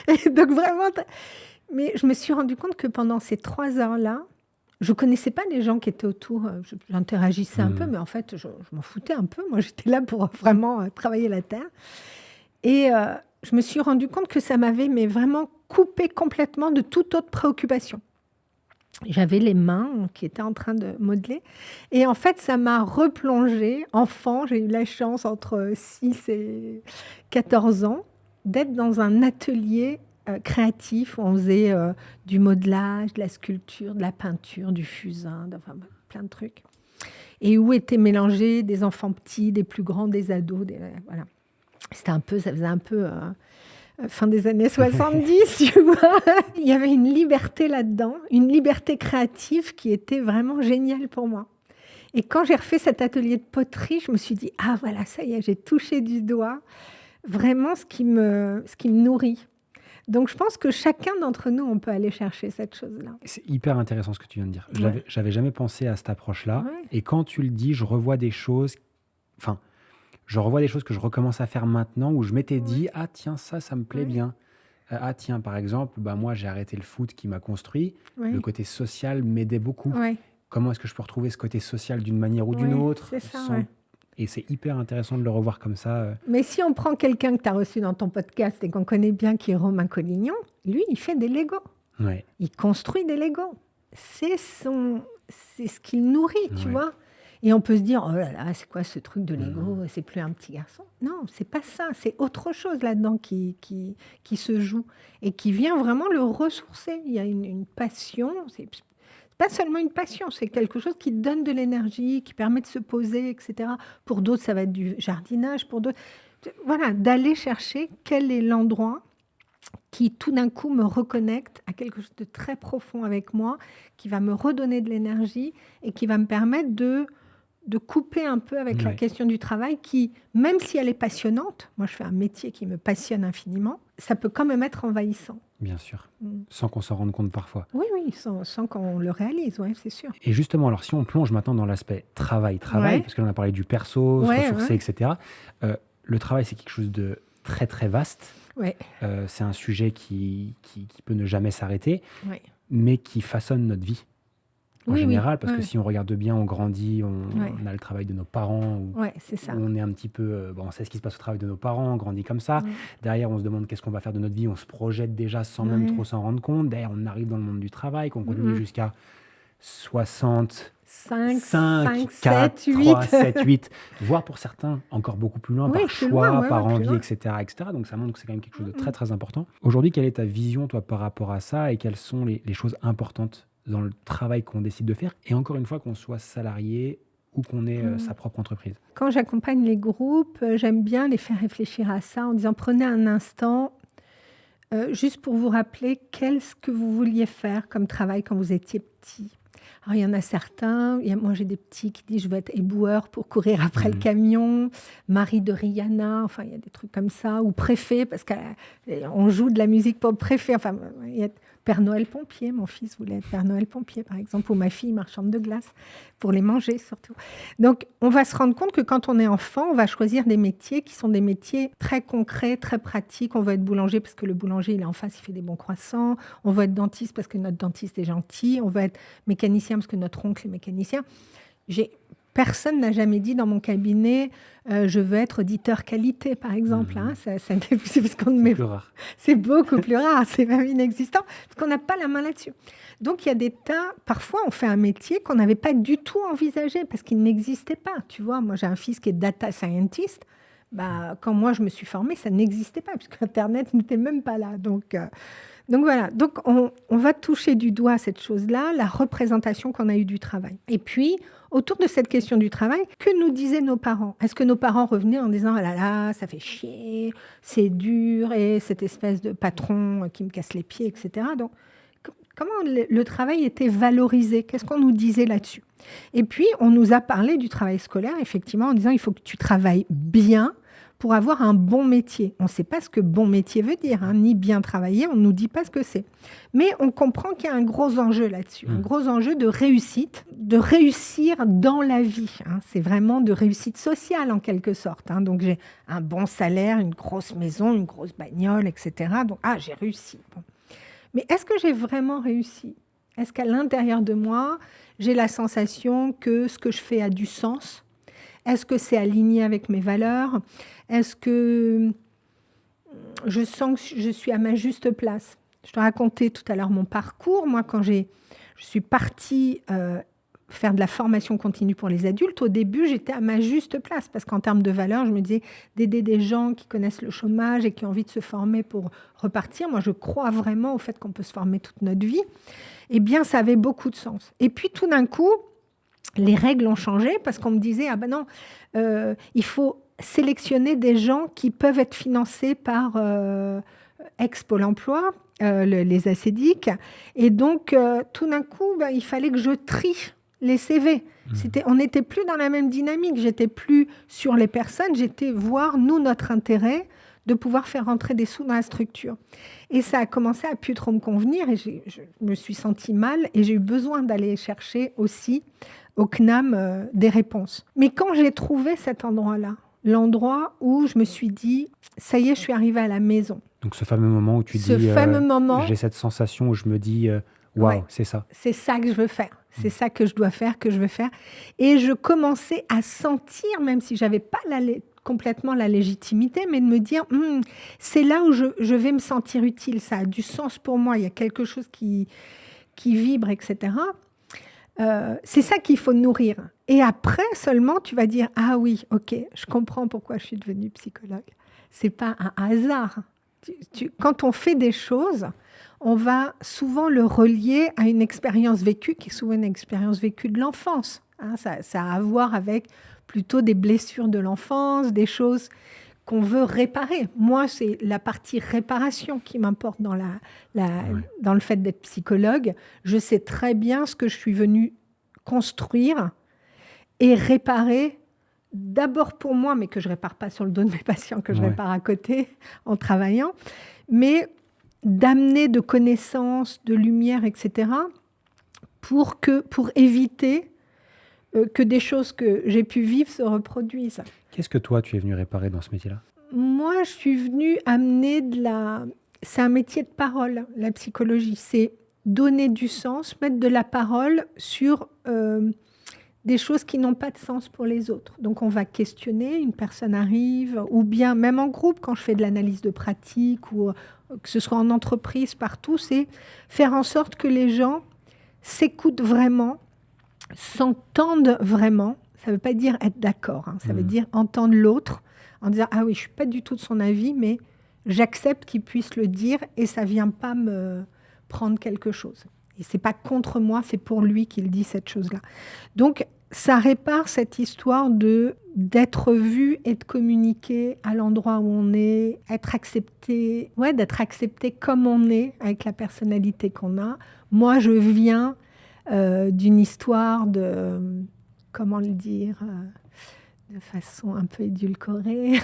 Et donc vraiment, mais je me suis rendu compte que pendant ces 3 heures-là, je ne connaissais pas les gens qui étaient autour. J'interagissais un peu, mais en fait, je m'en foutais un peu. Moi, j'étais là pour vraiment travailler la terre. Et je me suis rendu compte que ça m'avait vraiment coupé complètement de toute autre préoccupation. J'avais les mains qui étaient en train de modeler. Et en fait, ça m'a replongée. Enfant, j'ai eu la chance, entre 6 et 14 ans, d'être dans un atelier créatif où on faisait du modelage, de la sculpture, de la peinture, du fusain, enfin plein de trucs. Et où étaient mélangés des enfants petits, des plus grands, des ados. Voilà. Ça faisait un peu fin des années 70, tu vois. Il y avait une liberté là-dedans, une liberté créative qui était vraiment géniale pour moi. Et quand j'ai refait cet atelier de poterie, je me suis dit, ah voilà, ça y est, j'ai touché du doigt vraiment ce qui me nourrit. Donc, je pense que chacun d'entre nous, on peut aller chercher cette chose-là. C'est hyper intéressant ce que tu viens de dire. Ouais. J'avais jamais pensé à cette approche-là. Ouais. Et quand tu le dis, je revois des choses que je recommence à faire maintenant où je m'étais dit, ah tiens, ça me plaît bien. Ah tiens, par exemple, moi j'ai arrêté le foot qui m'a construit. Le côté social m'aidait beaucoup. Comment est-ce que je peux retrouver ce côté social d'une manière ou d'une autre C'est ça, Et c'est hyper intéressant de le revoir comme ça. Mais si on prend quelqu'un que tu as reçu dans ton podcast et qu'on connaît bien, qui est Romain Collignon, lui, il fait des Legos. Ouais. Il construit des Legos. C'est ce qu'il nourrit, tu vois. Et on peut se dire, oh là là, c'est quoi ce truc de Lego? C'est plus un petit garçon. Non, c'est pas ça. C'est autre chose là-dedans qui se joue et qui vient vraiment le ressourcer. Il y a une passion. C'est pas seulement une passion, c'est quelque chose qui donne de l'énergie, qui permet de se poser, etc. Pour d'autres, ça va être du jardinage. Pour d'autres, voilà, d'aller chercher quel est l'endroit qui tout d'un coup me reconnecte à quelque chose de très profond avec moi, qui va me redonner de l'énergie et qui va me permettre de couper un peu avec la question du travail qui, même si elle est passionnante, moi je fais un métier qui me passionne infiniment, ça peut quand même être envahissant. Bien sûr, sans qu'on s'en rende compte parfois. Oui, sans qu'on le réalise, c'est sûr. Et justement, alors si on plonge maintenant dans l'aspect travail, parce que là on a parlé du perso, se ressourcer, etc. Le travail, c'est quelque chose de très très vaste. C'est un sujet qui peut ne jamais s'arrêter, mais qui façonne notre vie. En général, parce que si on regarde bien, on grandit, on a le travail de nos parents, c'est ça. on est un petit peu, on sait ce qui se passe au travail de nos parents, on grandit comme ça. Derrière, on se demande qu'est-ce qu'on va faire de notre vie, on se projette déjà sans même trop s'en rendre compte. Derrière, on arrive dans le monde du travail, qu'on continue jusqu'à 60, 5, 4, 7, 3, 7, 8, voire pour certains encore beaucoup plus loin, par choix, par envie, etc., etc. Donc ça montre que c'est quand même quelque chose de très très important. Aujourd'hui, quelle est ta vision, toi, par rapport à ça, et quelles sont les choses importantes dans le travail qu'on décide de faire, et encore une fois qu'on soit salarié ou qu'on ait sa propre entreprise? Quand j'accompagne les groupes, j'aime bien les faire réfléchir à ça en disant prenez un instant juste pour vous rappeler qu'est-ce que vous vouliez faire comme travail quand vous étiez petit. Alors, il y en a certains, moi j'ai des petits qui disent je veux être éboueur pour courir après le camion, mari de Rihanna, enfin il y a des trucs comme ça, ou préfet, parce qu'on joue de la musique pour le préfet, enfin il y a Père Noël pompier, mon fils voulait être Père Noël pompier par exemple, ou ma fille marchande de glace, pour les manger surtout. Donc on va se rendre compte que quand on est enfant, on va choisir des métiers qui sont des métiers très concrets, très pratiques. On va être boulanger parce que le boulanger il est en face, il fait des bons croissants. On va être dentiste parce que notre dentiste est gentil. On va être mécanicien parce que notre oncle est mécanicien. Personne n'a jamais dit dans mon cabinet je veux être auditeur qualité, par exemple. C'est parce qu'on c'est plus rare. C'est beaucoup plus rare, c'est même inexistant, parce qu'on n'a pas la main là-dessus. Donc, il y a des tas... Parfois, on fait un métier qu'on n'avait pas du tout envisagé, parce qu'il n'existait pas. Tu vois, moi, j'ai un fils qui est data scientist. Quand moi, je me suis formée, ça n'existait pas, puisque Internet n'était même pas là. Donc voilà, donc on va toucher du doigt cette chose-là, la représentation qu'on a eue du travail. Et puis, autour de cette question du travail, que nous disaient nos parents? Est-ce que nos parents revenaient en disant « Ah là là, ça fait chier, c'est dur, et cette espèce de patron qui me casse les pieds, etc. » Donc, comment le travail était valorisé? Qu'est-ce qu'on nous disait là-dessus? Et puis, on nous a parlé du travail scolaire, effectivement, en disant « Il faut que tu travailles bien » pour avoir un bon métier. On ne sait pas ce que bon métier veut dire, ni bien travailler, on ne nous dit pas ce que c'est. Mais on comprend qu'il y a un gros enjeu là-dessus, un gros enjeu de réussite, de réussir dans la vie. C'est vraiment de réussite sociale en quelque sorte. Donc j'ai un bon salaire, une grosse maison, une grosse bagnole, etc. Donc j'ai réussi. Bon. Mais est-ce que j'ai vraiment réussi? Est-ce qu'à l'intérieur de moi, j'ai la sensation que ce que je fais a du sens? Est-ce que c'est aligné avec mes valeurs? Est-ce que je sens que je suis à ma juste place? Je te racontais tout à l'heure mon parcours. Moi, quand je suis partie faire de la formation continue pour les adultes, au début, j'étais à ma juste place parce qu'en termes de valeurs, je me disais d'aider des gens qui connaissent le chômage et qui ont envie de se former pour repartir. Moi, je crois vraiment au fait qu'on peut se former toute notre vie. Eh bien, ça avait beaucoup de sens. Et puis, tout d'un coup, les règles ont changé parce qu'on me disait il faut sélectionner des gens qui peuvent être financés par ex-Pôle emploi, les ACDIC. Et donc, tout d'un coup, il fallait que je trie les CV. On n'était plus dans la même dynamique. J'étais plus sur les personnes. J'étais voir, nous, notre intérêt de pouvoir faire rentrer des sous dans la structure. Et ça a commencé à plus trop me convenir. Et je me suis sentie mal. Et j'ai eu besoin d'aller chercher aussi au CNAM des réponses. Mais quand j'ai trouvé cet endroit-là, l'endroit où je me suis dit, ça y est, je suis arrivée à la maison. Donc ce fameux moment où tu dis, j'ai cette sensation où je me dis, waouh, c'est ça. C'est ça que je veux faire. C'est ça que je dois faire, que je veux faire. Et je commençais à sentir, même si je n'avais pas complètement la légitimité, mais de me dire, c'est là où je vais me sentir utile. Ça a du sens pour moi. Il y a quelque chose qui vibre, etc. C'est ça qu'il faut nourrir. Et après seulement, tu vas dire, ah oui, ok, je comprends pourquoi je suis devenue psychologue. C'est pas un hasard. Quand on fait des choses, on va souvent le relier à une expérience vécue, qui est souvent une expérience vécue de l'enfance. Ça a à voir avec plutôt des blessures de l'enfance, des choses qu'on veut réparer. Moi, c'est la partie réparation qui m'importe dans le fait d'être psychologue. Je sais très bien ce que je suis venue construire et réparer, d'abord pour moi, mais que je ne répare pas sur le dos de mes patients, que je répare à côté en travaillant, mais d'amener de connaissances, de lumière, etc., pour éviter que des choses que j'ai pu vivre se reproduisent. Qu'est-ce que toi, tu es venu réparer dans ce métier-là ? Moi, je suis venue amener c'est un métier de parole, la psychologie. C'est donner du sens, mettre de la parole sur des choses qui n'ont pas de sens pour les autres. Donc, on va questionner, une personne arrive, ou bien même en groupe, quand je fais de l'analyse de pratique, ou que ce soit en entreprise, partout, c'est faire en sorte que les gens s'écoutent vraiment, s'entendent vraiment. Ça ne veut pas dire être d'accord, ça veut dire entendre l'autre en disant « Ah oui, je ne suis pas du tout de son avis, mais j'accepte qu'il puisse le dire et ça ne vient pas me prendre quelque chose. » Et ce n'est pas contre moi, c'est pour lui qu'il dit cette chose-là. Donc, ça répare cette histoire d'être vu et de communiquer à l'endroit où on est, d'être accepté comme on est, avec la personnalité qu'on a. Moi, je viens d'une histoire de, comment le dire, de façon un peu édulcorée,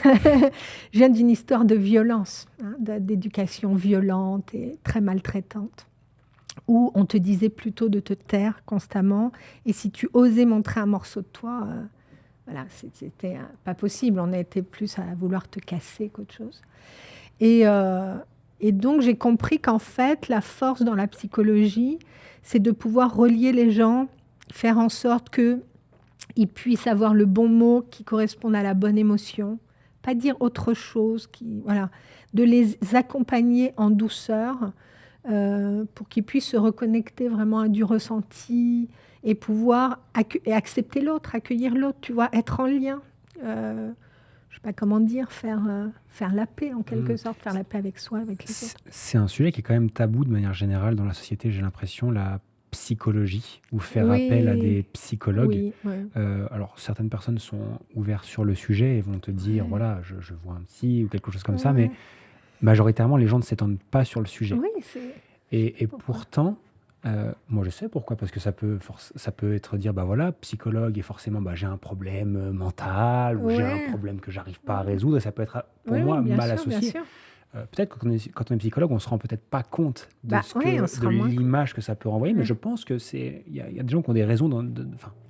je viens d'une histoire de violence, d'éducation violente et très maltraitante, où on te disait plutôt de te taire constamment, et si tu osais montrer un morceau de toi, voilà, c'était pas possible, on était plus à vouloir te casser qu'autre chose. Et donc j'ai compris qu'en fait, la force dans la psychologie, c'est de pouvoir relier les gens, faire en sorte qu'ils puissent avoir le bon mot qui corresponde à la bonne émotion, pas dire autre chose, de les accompagner en douceur pour qu'ils puissent se reconnecter vraiment à du ressenti et pouvoir accepter l'autre, accueillir l'autre, tu vois, être en lien. Je ne sais pas comment dire, faire la paix en quelque sorte, faire la paix avec soi, avec les autres. C'est un sujet qui est quand même tabou de manière générale dans la société, j'ai l'impression, la psychologie, ou faire appel à des psychologues. Oui, ouais. Alors, certaines personnes sont ouvertes sur le sujet et vont te dire, voilà, je vois un psy ou quelque chose comme ça, mais majoritairement, les gens ne s'étendent pas sur le sujet. Oui, et pourtant, moi je sais pourquoi, parce que ça peut être dire, bah voilà, psychologue, et forcément, bah, j'ai un problème mental, ou j'ai un problème que j'arrive pas à résoudre, et ça peut être, pour moi, mal associé. Peut-être que quand on est psychologue, on ne se rend peut-être pas compte de l'image que ça peut renvoyer, mais je pense que il y a des gens qui ont des raisons.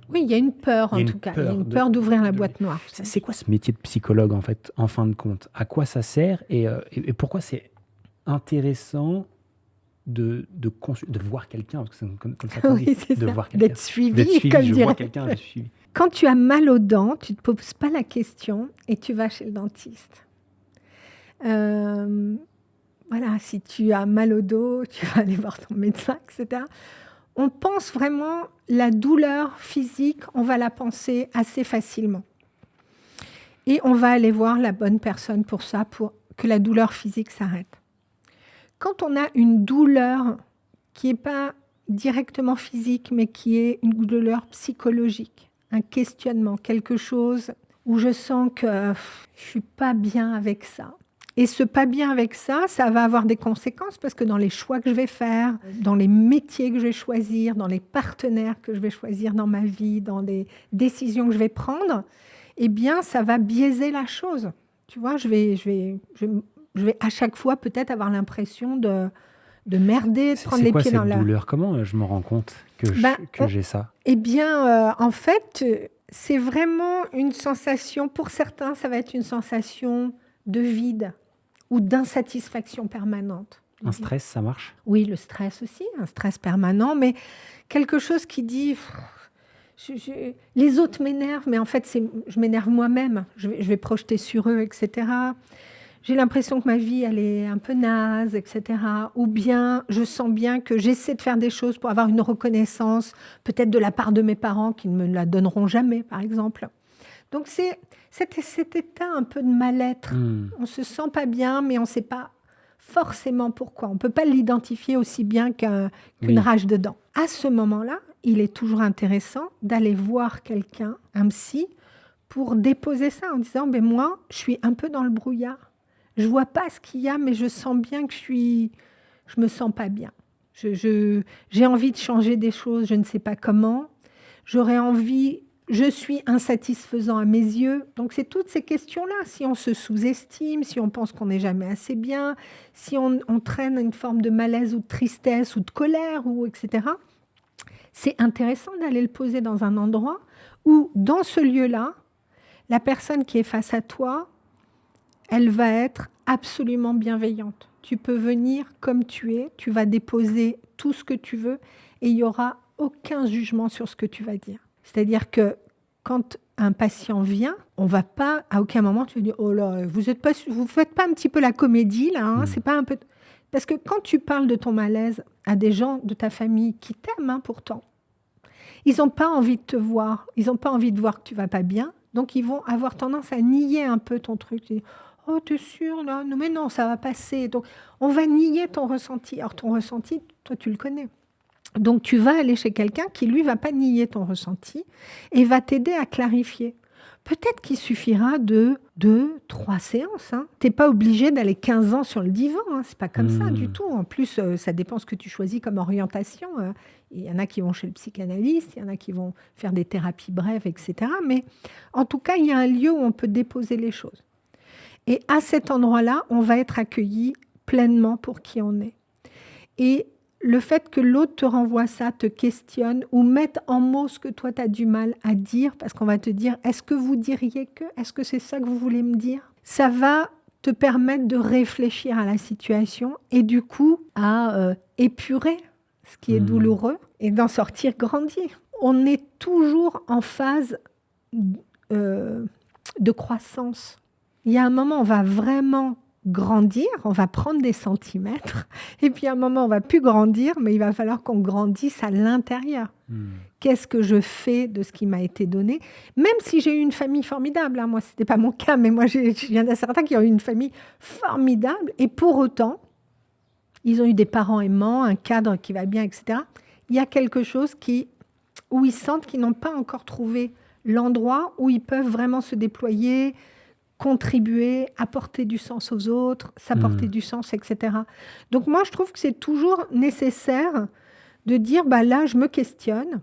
Oui, il y a une peur en tout cas. Il y a une peur d'ouvrir la boîte noire. C'est quoi ce métier de psychologue en fait, en fin de compte ? À quoi ça sert et pourquoi c'est intéressant de voir quelqu'un, parce que c'est comme ça qu'on dit, de voir quelqu'un. D'être suivi, comme je dire. vois quelqu'un, je suis suivi. Quand tu as mal aux dents, tu ne te poses pas la question et tu vas chez le dentiste. Voilà, si tu as mal au dos, tu vas aller voir ton médecin, etc. On pense vraiment la douleur physique, on va la penser assez facilement. Et on va aller voir la bonne personne pour ça, pour que la douleur physique s'arrête. Quand on a une douleur qui n'est pas directement physique, mais qui est une douleur psychologique, un questionnement, quelque chose où je sens que je ne suis pas bien avec ça. Et ce pas bien avec ça, ça va avoir des conséquences parce que dans les choix que je vais faire, dans les métiers que je vais choisir, dans les partenaires que je vais choisir dans ma vie, dans des décisions que je vais prendre, eh bien, ça va biaiser la chose. Tu vois, je vais à chaque fois peut-être avoir l'impression de merder, de prendre les pieds dans la... C'est quoi cette douleur ? Comment je me rends compte que j'ai ça ? Eh bien, en fait, c'est vraiment une sensation, pour certains, ça va être une sensation de vide ou d'insatisfaction permanente. Un stress, ça marche ? Oui, le stress aussi, un stress permanent, mais quelque chose qui dit... les autres m'énervent, mais en fait, je m'énerve moi-même. Je vais projeter sur eux, etc. J'ai l'impression que ma vie, elle est un peu naze, etc. Ou bien, je sens bien que j'essaie de faire des choses pour avoir une reconnaissance, peut-être de la part de mes parents qui ne me la donneront jamais, par exemple. Donc, c'est cet état un peu de mal-être. On ne se sent pas bien, mais on ne sait pas forcément pourquoi. On ne peut pas l'identifier aussi bien qu'une rage de dents. À ce moment-là, il est toujours intéressant d'aller voir quelqu'un, un psy, pour déposer ça en disant « moi, je suis un peu dans le brouillard. Je ne vois pas ce qu'il y a, mais je sens bien que je me sens pas bien. J'ai envie de changer des choses, je ne sais pas comment. J'aurais envie je suis insatisfaisant à mes yeux. Donc, c'est toutes ces questions-là. Si on se sous-estime, si on pense qu'on n'est jamais assez bien, si on traîne une forme de malaise ou de tristesse ou de colère, etc., c'est intéressant d'aller le poser dans un endroit où, dans ce lieu-là, la personne qui est face à toi, elle va être absolument bienveillante. Tu peux venir comme tu es, tu vas déposer tout ce que tu veux et il n'y aura aucun jugement sur ce que tu vas dire. C'est-à-dire que quand un patient vient, on va pas, à aucun moment, tu vas dire « Oh là, vous faites pas un petit peu la comédie, là, hein, c'est pas un peu... » Parce que quand tu parles de ton malaise à des gens de ta famille qui t'aiment, pourtant, ils n'ont pas envie de te voir, ils n'ont pas envie de voir que tu vas pas bien, donc ils vont avoir tendance à nier un peu ton truc. « Oh, t'es sûr, là? Non, mais non, ça va passer. » Donc, on va nier ton ressenti. Alors, ton ressenti, toi, tu le connais. Donc, tu vas aller chez quelqu'un qui, lui, va pas nier ton ressenti et va t'aider à clarifier. Peut-être qu'il suffira de 2, 3 séances. Tu n'es pas obligé d'aller 15 ans sur le divan. C'est pas comme ça du tout. En plus, ça dépend ce que tu choisis comme orientation. Il y en a qui vont chez le psychanalyste, il y en a qui vont faire des thérapies brèves, etc. Mais en tout cas, il y a un lieu où on peut déposer les choses. Et à cet endroit-là, on va être accueilli pleinement pour qui on est. Et le fait que l'autre te renvoie ça, te questionne ou mette en mots ce que toi, tu as du mal à dire, parce qu'on va te dire, est-ce que vous diriez que? Est-ce que c'est ça que vous voulez me dire? Ça va te permettre de réfléchir à la situation et du coup à épurer ce qui est douloureux et d'en sortir grandi. On est toujours en phase de croissance. Il y a un moment, on va vraiment grandir, on va prendre des centimètres, et puis à un moment, on va plus grandir, mais il va falloir qu'on grandisse à l'intérieur. Qu'est-ce que je fais de ce qui m'a été donné? Même si j'ai eu une famille formidable, moi, ce n'était pas mon cas, mais moi, je viens d'un certain qui ont eu une famille formidable, et pour autant, ils ont eu des parents aimants, un cadre qui va bien, etc. Il y a quelque chose où ils sentent qu'ils n'ont pas encore trouvé l'endroit où ils peuvent vraiment se déployer, contribuer, apporter du sens aux autres, s'apporter du sens, etc. Donc moi, je trouve que c'est toujours nécessaire de dire, là, je me questionne,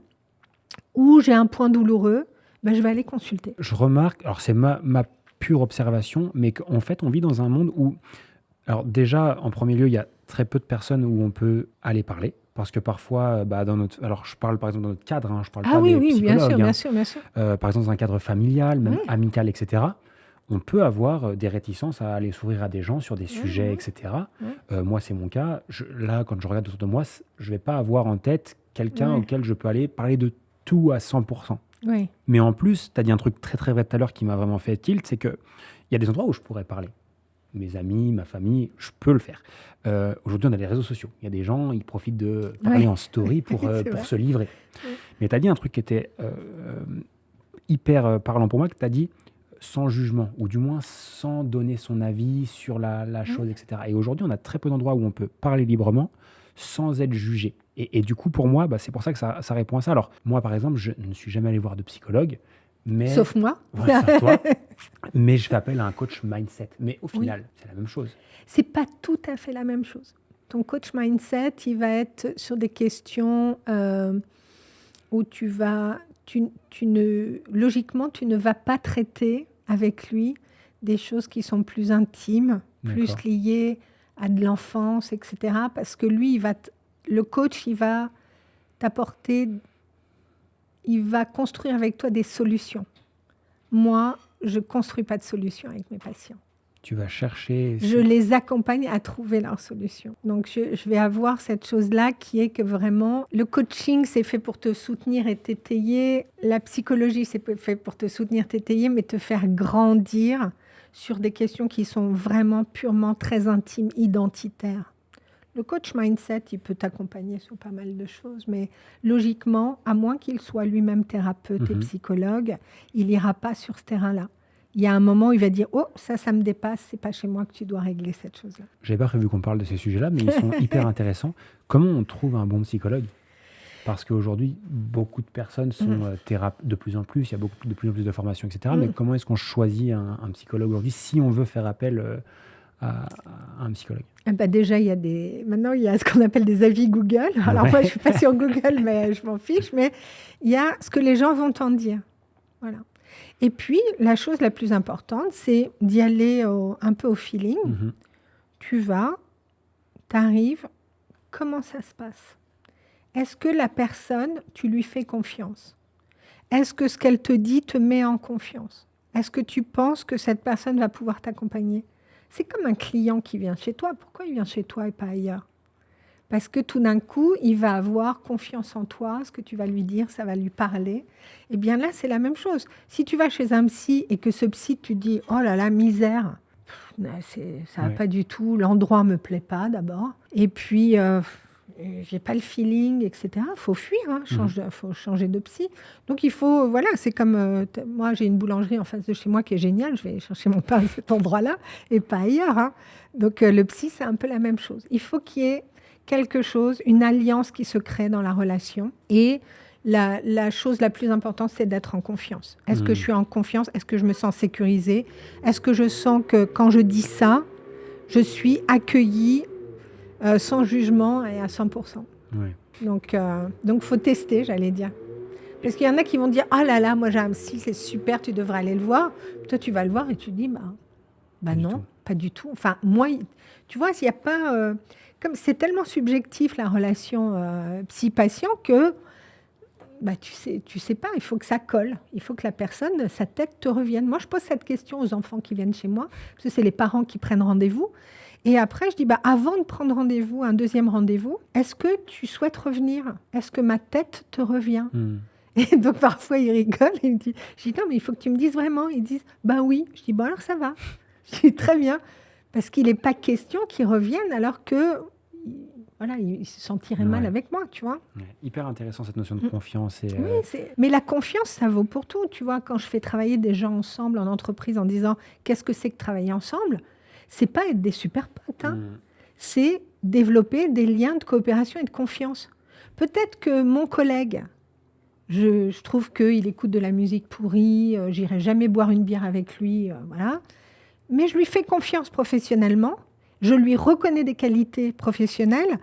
ou j'ai un point douloureux, je vais aller consulter. Je remarque, alors c'est ma pure observation, mais qu'en fait, on vit dans un monde où, alors déjà, en premier lieu, il y a très peu de personnes où on peut aller parler. Parce que parfois, alors je parle par exemple dans notre cadre, je parle pas des psychologues. Bien sûr. Par exemple, dans un cadre familial, même amical, etc., on peut avoir des réticences à aller s'ouvrir à des gens sur des sujets, etc. Moi, c'est mon cas. Là, quand je regarde autour de moi, je ne vais pas avoir en tête quelqu'un auquel je peux aller parler de tout à 100%. Mais en plus, tu as dit un truc très, très vrai tout à l'heure qui m'a vraiment fait tilt, c'est qu'il y a des endroits où je pourrais parler. Mes amis, ma famille, je peux le faire. Aujourd'hui, on a les réseaux sociaux. Il y a des gens, ils profitent de parler en story pour se livrer. Mais tu as dit un truc qui était hyper parlant pour moi, que tu as dit sans jugement, ou du moins sans donner son avis sur la chose, etc. Et aujourd'hui, on a très peu d'endroits où on peut parler librement sans être jugé. Et du coup, pour moi, c'est pour ça que ça répond à ça. Alors, moi, par exemple, je ne suis jamais allé voir de psychologue. Sauf moi. Sauf toi. Mais je fais appel à un coach mindset. Mais au final, c'est la même chose. C'est pas tout à fait la même chose. Ton coach mindset, il va être sur des questions où logiquement, tu ne vas pas traiter avec lui des choses qui sont plus intimes, plus liées à de l'enfance, etc. Parce que lui, le coach, il va t'apporter... Il va construire avec toi des solutions. Moi, je ne construis pas de solutions avec mes patients. Tu vas chercher... Je les accompagne à trouver leurs solutions. Donc, je vais avoir cette chose-là qui est que vraiment, le coaching, c'est fait pour te soutenir et t'étayer. La psychologie, c'est fait pour te soutenir, t'étayer, mais te faire grandir sur des questions qui sont vraiment purement très intimes, identitaires. Le coach mindset, il peut t'accompagner sur pas mal de choses, mais logiquement, à moins qu'il soit lui-même thérapeute et psychologue, il n'ira pas sur ce terrain-là. Il y a un moment où il va dire « Oh, ça me dépasse, c'est pas chez moi que tu dois régler cette chose-là. » Je n'avais pas prévu qu'on parle de ces sujets-là, mais ils sont hyper intéressants. Comment on trouve un bon psychologue? Parce qu'aujourd'hui, beaucoup de personnes sont thérapeutes de plus en plus, il y a de plus en plus de formations, etc. Mais comment est-ce qu'on choisit un psychologue aujourd'hui si on veut faire appel à un psychologue? Déjà, maintenant, il y a ce qu'on appelle des avis Google. Alors moi, je ne suis pas sur Google, mais je m'en fiche. Mais il y a ce que les gens vont t'en dire. Voilà. Et puis, la chose la plus importante, c'est d'y aller un peu au feeling. Tu vas, t'arrives, comment ça se passe? Est-ce que la personne, tu lui fais confiance? Est-ce que ce qu'elle te dit te met en confiance? Est-ce que tu penses que cette personne va pouvoir t'accompagner? C'est comme un client qui vient chez toi. Pourquoi il vient chez toi et pas ailleurs? Parce que tout d'un coup, il va avoir confiance en toi, ce que tu vas lui dire, ça va lui parler. Eh bien là, c'est la même chose. Si tu vas chez un psy et que ce psy, tu dis « Oh là là, misère !» ça va pas du tout, l'endroit me plaît pas d'abord. Et puis, j'ai pas le feeling, etc. Il faut fuir, hein, faut changer de psy. Donc il faut, voilà, c'est comme, moi j'ai une boulangerie en face de chez moi qui est géniale, je vais chercher mon pain à cet endroit-là et pas ailleurs. Hein. Donc le psy, c'est un peu la même chose. Il faut qu'il y ait quelque chose, une alliance qui se crée dans la relation. Et la chose la plus importante, c'est d'être en confiance. Est-ce que je suis en confiance? Est-ce que je me sens sécurisée? Est-ce que je sens que quand je dis ça, je suis accueillie sans jugement et à 100%? Donc, faut tester, j'allais dire. Parce qu'il y en a qui vont dire « Ah là là, moi j'ai un psy, c'est super, tu devrais aller le voir. » Toi, tu vas le voir et tu dis « Bah non, pas du tout. » Enfin, moi, tu vois, s'il n'y a pas... comme c'est tellement subjectif, la relation psy-patient, que tu sais pas, il faut que ça colle. Il faut que la personne, sa tête te revienne. Moi, je pose cette question aux enfants qui viennent chez moi, parce que c'est les parents qui prennent rendez-vous. Et après, je dis, avant de prendre rendez-vous, un deuxième rendez-vous, est-ce que tu souhaites revenir? Est-ce que ma tête te revient? Et donc, parfois, ils rigolent. Et je dis, non, mais il faut que tu me dises vraiment. Ils disent, oui. Je dis, alors ça va. Je dis, très bien. Parce qu'il n'est pas question qu'ils reviennent alors que... Voilà, il se sentirait mal avec moi, tu vois. Hyper intéressant cette notion de confiance. Oui, mais la confiance, ça vaut pour tout. Tu vois, quand je fais travailler des gens ensemble en entreprise en disant qu'est-ce que c'est que travailler ensemble, c'est pas être des super potes, hein. C'est développer des liens de coopération et de confiance. Peut-être que mon collègue, je trouve qu'il écoute de la musique pourrie, j'irai jamais boire une bière avec lui, voilà. Mais je lui fais confiance professionnellement. Je lui reconnais des qualités professionnelles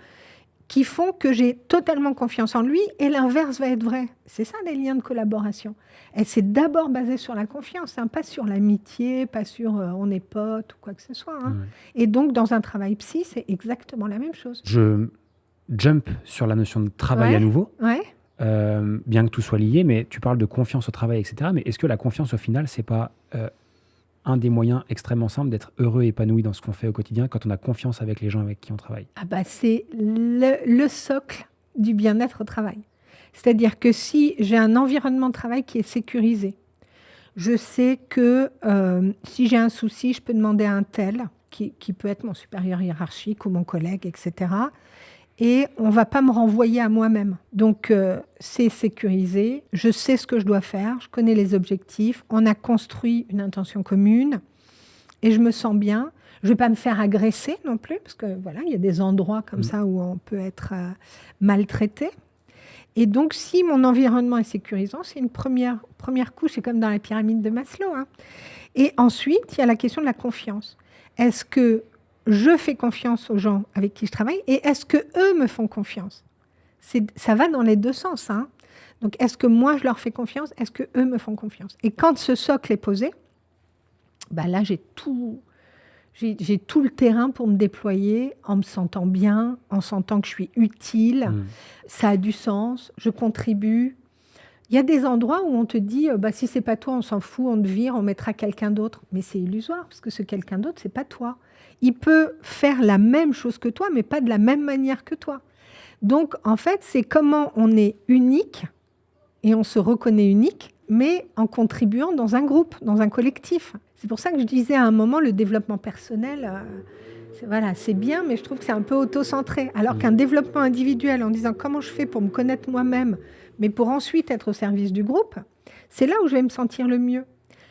qui font que j'ai totalement confiance en lui et l'inverse va être vrai. C'est ça, les liens de collaboration. Et c'est d'abord basé sur la confiance, hein, pas sur l'amitié, pas sur on est potes ou quoi que ce soit. Hein. Et donc, dans un travail psy, c'est exactement la même chose. Je jump sur la notion de travail à nouveau, bien que tout soit lié, mais tu parles de confiance au travail, etc. Mais est-ce que la confiance, au final, c'est pas... un des moyens extrêmement simples d'être heureux et épanoui dans ce qu'on fait au quotidien quand on a confiance avec les gens avec qui on travaille? C'est le socle du bien-être au travail. C'est-à-dire que si j'ai un environnement de travail qui est sécurisé, je sais que si j'ai un souci, je peux demander à un tel, qui peut être mon supérieur hiérarchique ou mon collègue, etc. Et on ne va pas me renvoyer à moi-même. Donc, c'est sécurisé, je sais ce que je dois faire, je connais les objectifs, on a construit une intention commune et je me sens bien. Je ne vais pas me faire agresser non plus, parce que voilà, il y a des endroits comme ça où on peut être maltraité. Et donc, si mon environnement est sécurisant, c'est une première couche, c'est comme dans la pyramide de Maslow. Hein. Et ensuite, il y a la question de la confiance. Est-ce que je fais confiance aux gens avec qui je travaille et est-ce qu'eux me font confiance? Ça va dans les deux sens. Hein. Donc, est-ce que moi, je leur fais confiance? Est-ce qu'eux me font confiance? Et quand ce socle est posé, là, j'ai tout le terrain pour me déployer en me sentant bien, en sentant que je suis utile. Ça a du sens, je contribue. Il y a des endroits où on te dit si c'est pas toi, on s'en fout, on te vire, on mettra quelqu'un d'autre. Mais c'est illusoire, parce que ce quelqu'un d'autre, c'est pas toi. Il peut faire la même chose que toi, mais pas de la même manière que toi. Donc, en fait, c'est comment on est unique, et on se reconnaît unique, mais en contribuant dans un groupe, dans un collectif. C'est pour ça que je disais à un moment, le développement personnel, c'est bien, mais je trouve que c'est un peu auto-centré. Alors qu'un développement individuel, en disant comment je fais pour me connaître moi-même, mais pour ensuite être au service du groupe, c'est là où je vais me sentir le mieux.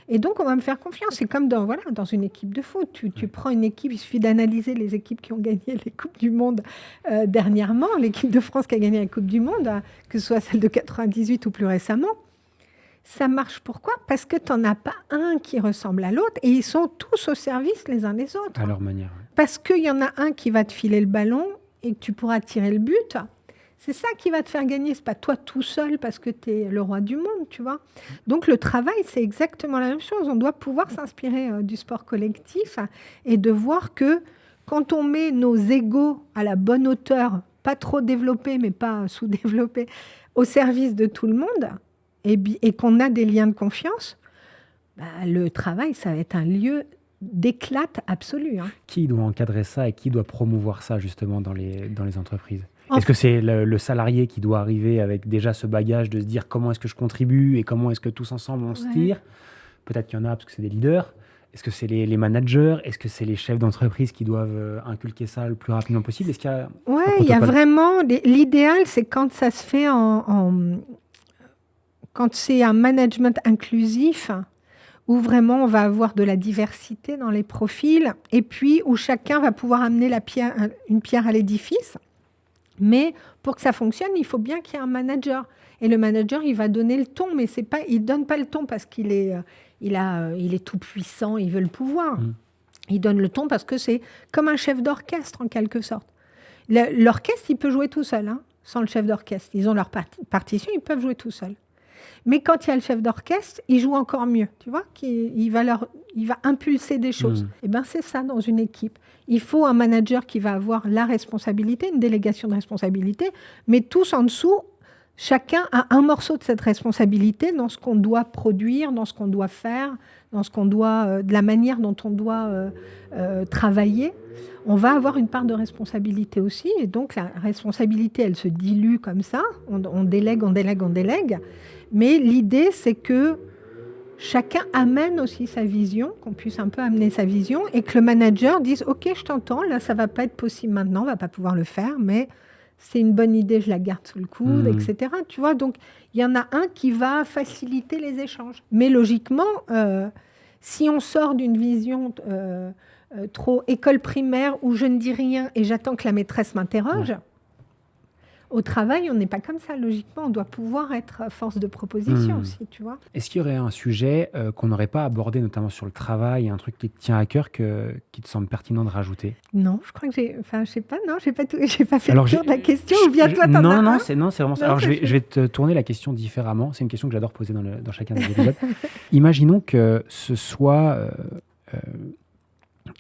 Et donc, on va me faire confiance. C'est comme dans une équipe de foot. Tu prends une équipe, il suffit d'analyser les équipes qui ont gagné les Coupes du Monde dernièrement. L'équipe de France qui a gagné la Coupe du Monde, que ce soit celle de 98 ou plus récemment. Ça marche pourquoi? Parce que tu n'en as pas un qui ressemble à l'autre et ils sont tous au service les uns des autres. À leur manière. Parce qu'il y en a un qui va te filer le ballon et que tu pourras tirer le but. C'est ça qui va te faire gagner. Ce n'est pas toi tout seul parce que tu es le roi du monde, tu vois. Donc, le travail, c'est exactement la même chose. On doit pouvoir s'inspirer du sport collectif et de voir que quand on met nos égos à la bonne hauteur, pas trop développés, mais pas sous-développés, au service de tout le monde, et qu'on a des liens de confiance, le travail, ça va être un lieu d'éclate absolu. Qui doit encadrer ça et qui doit promouvoir ça justement dans les entreprises? Est-ce que c'est le salarié qui doit arriver avec déjà ce bagage de se dire comment est-ce que je contribue et comment est-ce que tous ensemble on se tire? Peut-être qu'il y en a parce que c'est des leaders. Est-ce que c'est les managers? Est-ce que c'est les chefs d'entreprise qui doivent inculquer ça le plus rapidement possible? Est-ce qu'il y a il y a vraiment... L'idéal, c'est quand ça se fait quand c'est un management inclusif, où vraiment on va avoir de la diversité dans les profils, et puis où chacun va pouvoir amener une pierre à l'édifice. Mais pour que ça fonctionne, il faut bien qu'il y ait un manager. Et le manager, il va donner le ton, mais il ne donne pas le ton parce qu'il est tout puissant, il veut le pouvoir. Il donne le ton parce que c'est comme un chef d'orchestre, en quelque sorte. L'orchestre, il peut jouer tout seul, sans le chef d'orchestre. Ils ont leur partition, ils peuvent jouer tout seuls. Mais quand il y a le chef d'orchestre, il joue encore mieux, tu vois, il va impulser des choses. Et c'est ça dans une équipe. Il faut un manager qui va avoir la responsabilité, une délégation de responsabilité, mais tous en dessous, chacun a un morceau de cette responsabilité dans ce qu'on doit produire, dans ce qu'on doit faire, de la manière dont on doit travailler. On va avoir une part de responsabilité aussi, et donc la responsabilité, elle se dilue comme ça, on délègue. Mais l'idée, c'est que chacun amène aussi sa vision, qu'on puisse un peu amener sa vision, et que le manager dise « Ok, je t'entends, là, ça ne va pas être possible maintenant, on ne va pas pouvoir le faire, mais c'est une bonne idée, je la garde sous le coude, etc. » Tu vois, donc il y en a un qui va faciliter les échanges. Mais logiquement, si on sort d'une vision trop école primaire où je ne dis rien et j'attends que la maîtresse m'interroge, au travail, on n'est pas comme ça. Logiquement, on doit pouvoir être force de proposition aussi, tu vois. Est-ce qu'il y aurait un sujet qu'on n'aurait pas abordé, notamment sur le travail, un truc qui te tient à cœur, qui te semble pertinent de rajouter? Non, je crois que j'ai pas fait le tour de la question, ou bien toi, t'en as un? Non, c'est vraiment ça. Alors, je vais te tourner la question différemment. C'est une question que j'adore poser dans chacun des épisodes. Imaginons que ce soit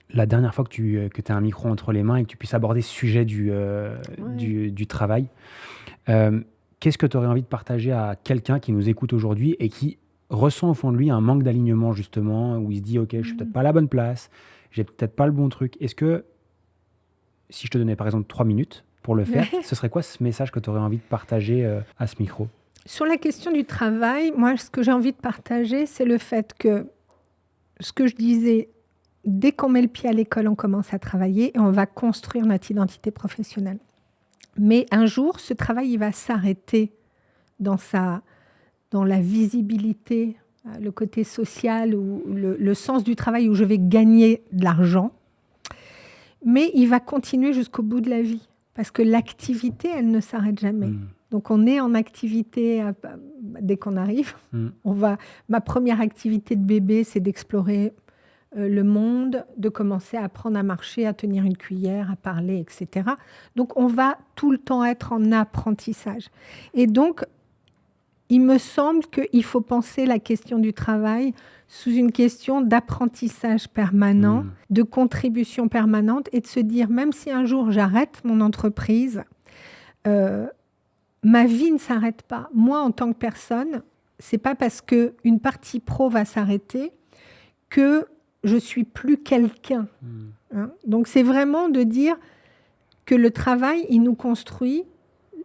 la dernière fois que tu as un micro entre les mains et que tu puisses aborder ce sujet du travail. Qu'est-ce que tu aurais envie de partager à quelqu'un qui nous écoute aujourd'hui et qui ressent au fond de lui un manque d'alignement, justement, où il se dit « Ok, je suis peut-être pas à la bonne place, j'ai peut-être pas le bon truc ». Est-ce que, si je te donnais par exemple 3 minutes pour le faire, ce serait quoi ce message que tu aurais envie de partager à ce micro? Sur la question du travail, moi, ce que j'ai envie de partager, c'est le fait que, ce que je disais, dès qu'on met le pied à l'école, on commence à travailler et on va construire notre identité professionnelle. Mais un jour, ce travail, il va s'arrêter dans la visibilité, le côté social, ou le sens du travail où je vais gagner de l'argent. Mais il va continuer jusqu'au bout de la vie, parce que l'activité, elle ne s'arrête jamais. Donc, on est en activité dès qu'on arrive. Ma première activité de bébé, c'est d'explorer le monde, de commencer à apprendre à marcher, à tenir une cuillère, à parler, etc. Donc, on va tout le temps être en apprentissage. Et donc, il me semble qu'il faut penser la question du travail sous une question d'apprentissage permanent, de contribution permanente, et de se dire, même si un jour j'arrête mon entreprise, ma vie ne s'arrête pas. Moi, en tant que personne, c'est pas parce qu'une partie pro va s'arrêter que je suis plus quelqu'un. Donc, c'est vraiment de dire que le travail, il nous construit.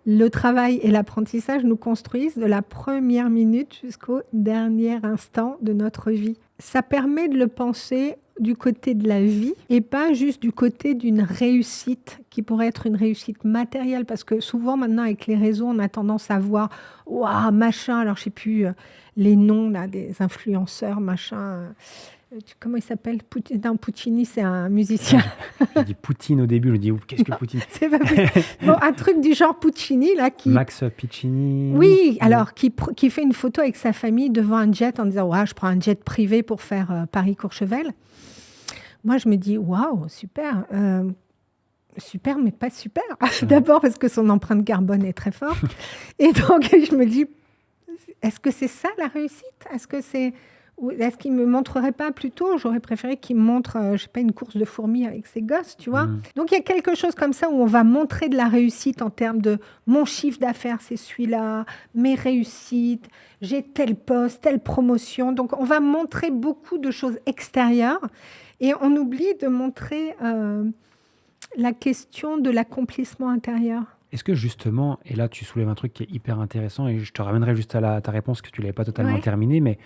Le travail et l'apprentissage nous construisent de la première minute jusqu'au dernier instant de notre vie. Ça permet de le penser du côté de la vie et pas juste du côté d'une réussite qui pourrait être une réussite matérielle, parce que souvent maintenant avec les réseaux, on a tendance à voir « Waouh, machin », alors je ne sais plus les noms là, des influenceurs, machin... Comment il s'appelle? Non, Puccini, c'est un musicien. J'ai dit Poutine au début, je me dis qu'est-ce que Poutine? C'est pas bon, un truc du genre Puccini, là, qui... Max Piccini. Oui, alors, qui fait une photo avec sa famille devant un jet en disant « Ouais, je prends un jet privé pour faire Paris-Courchevel ». Moi, je me dis « Waouh, super ». super, mais pas super. D'abord parce que son empreinte carbone est très forte. Et donc, je me dis, est-ce que c'est ça la réussite? Est-ce qu'il ne me montrerait pas plutôt? J'aurais préféré qu'il me montre, je sais pas, une course de fourmis avec ses gosses, tu vois. Donc, il y a quelque chose comme ça où on va montrer de la réussite en termes de mon chiffre d'affaires, c'est celui-là, mes réussites, j'ai tel poste, telle promotion. Donc, on va montrer beaucoup de choses extérieures et on oublie de montrer la question de l'accomplissement intérieur. Est-ce que justement, et là tu soulèves un truc qui est hyper intéressant, et je te ramènerai juste à ta réponse que tu ne l'avais pas totalement terminée, mais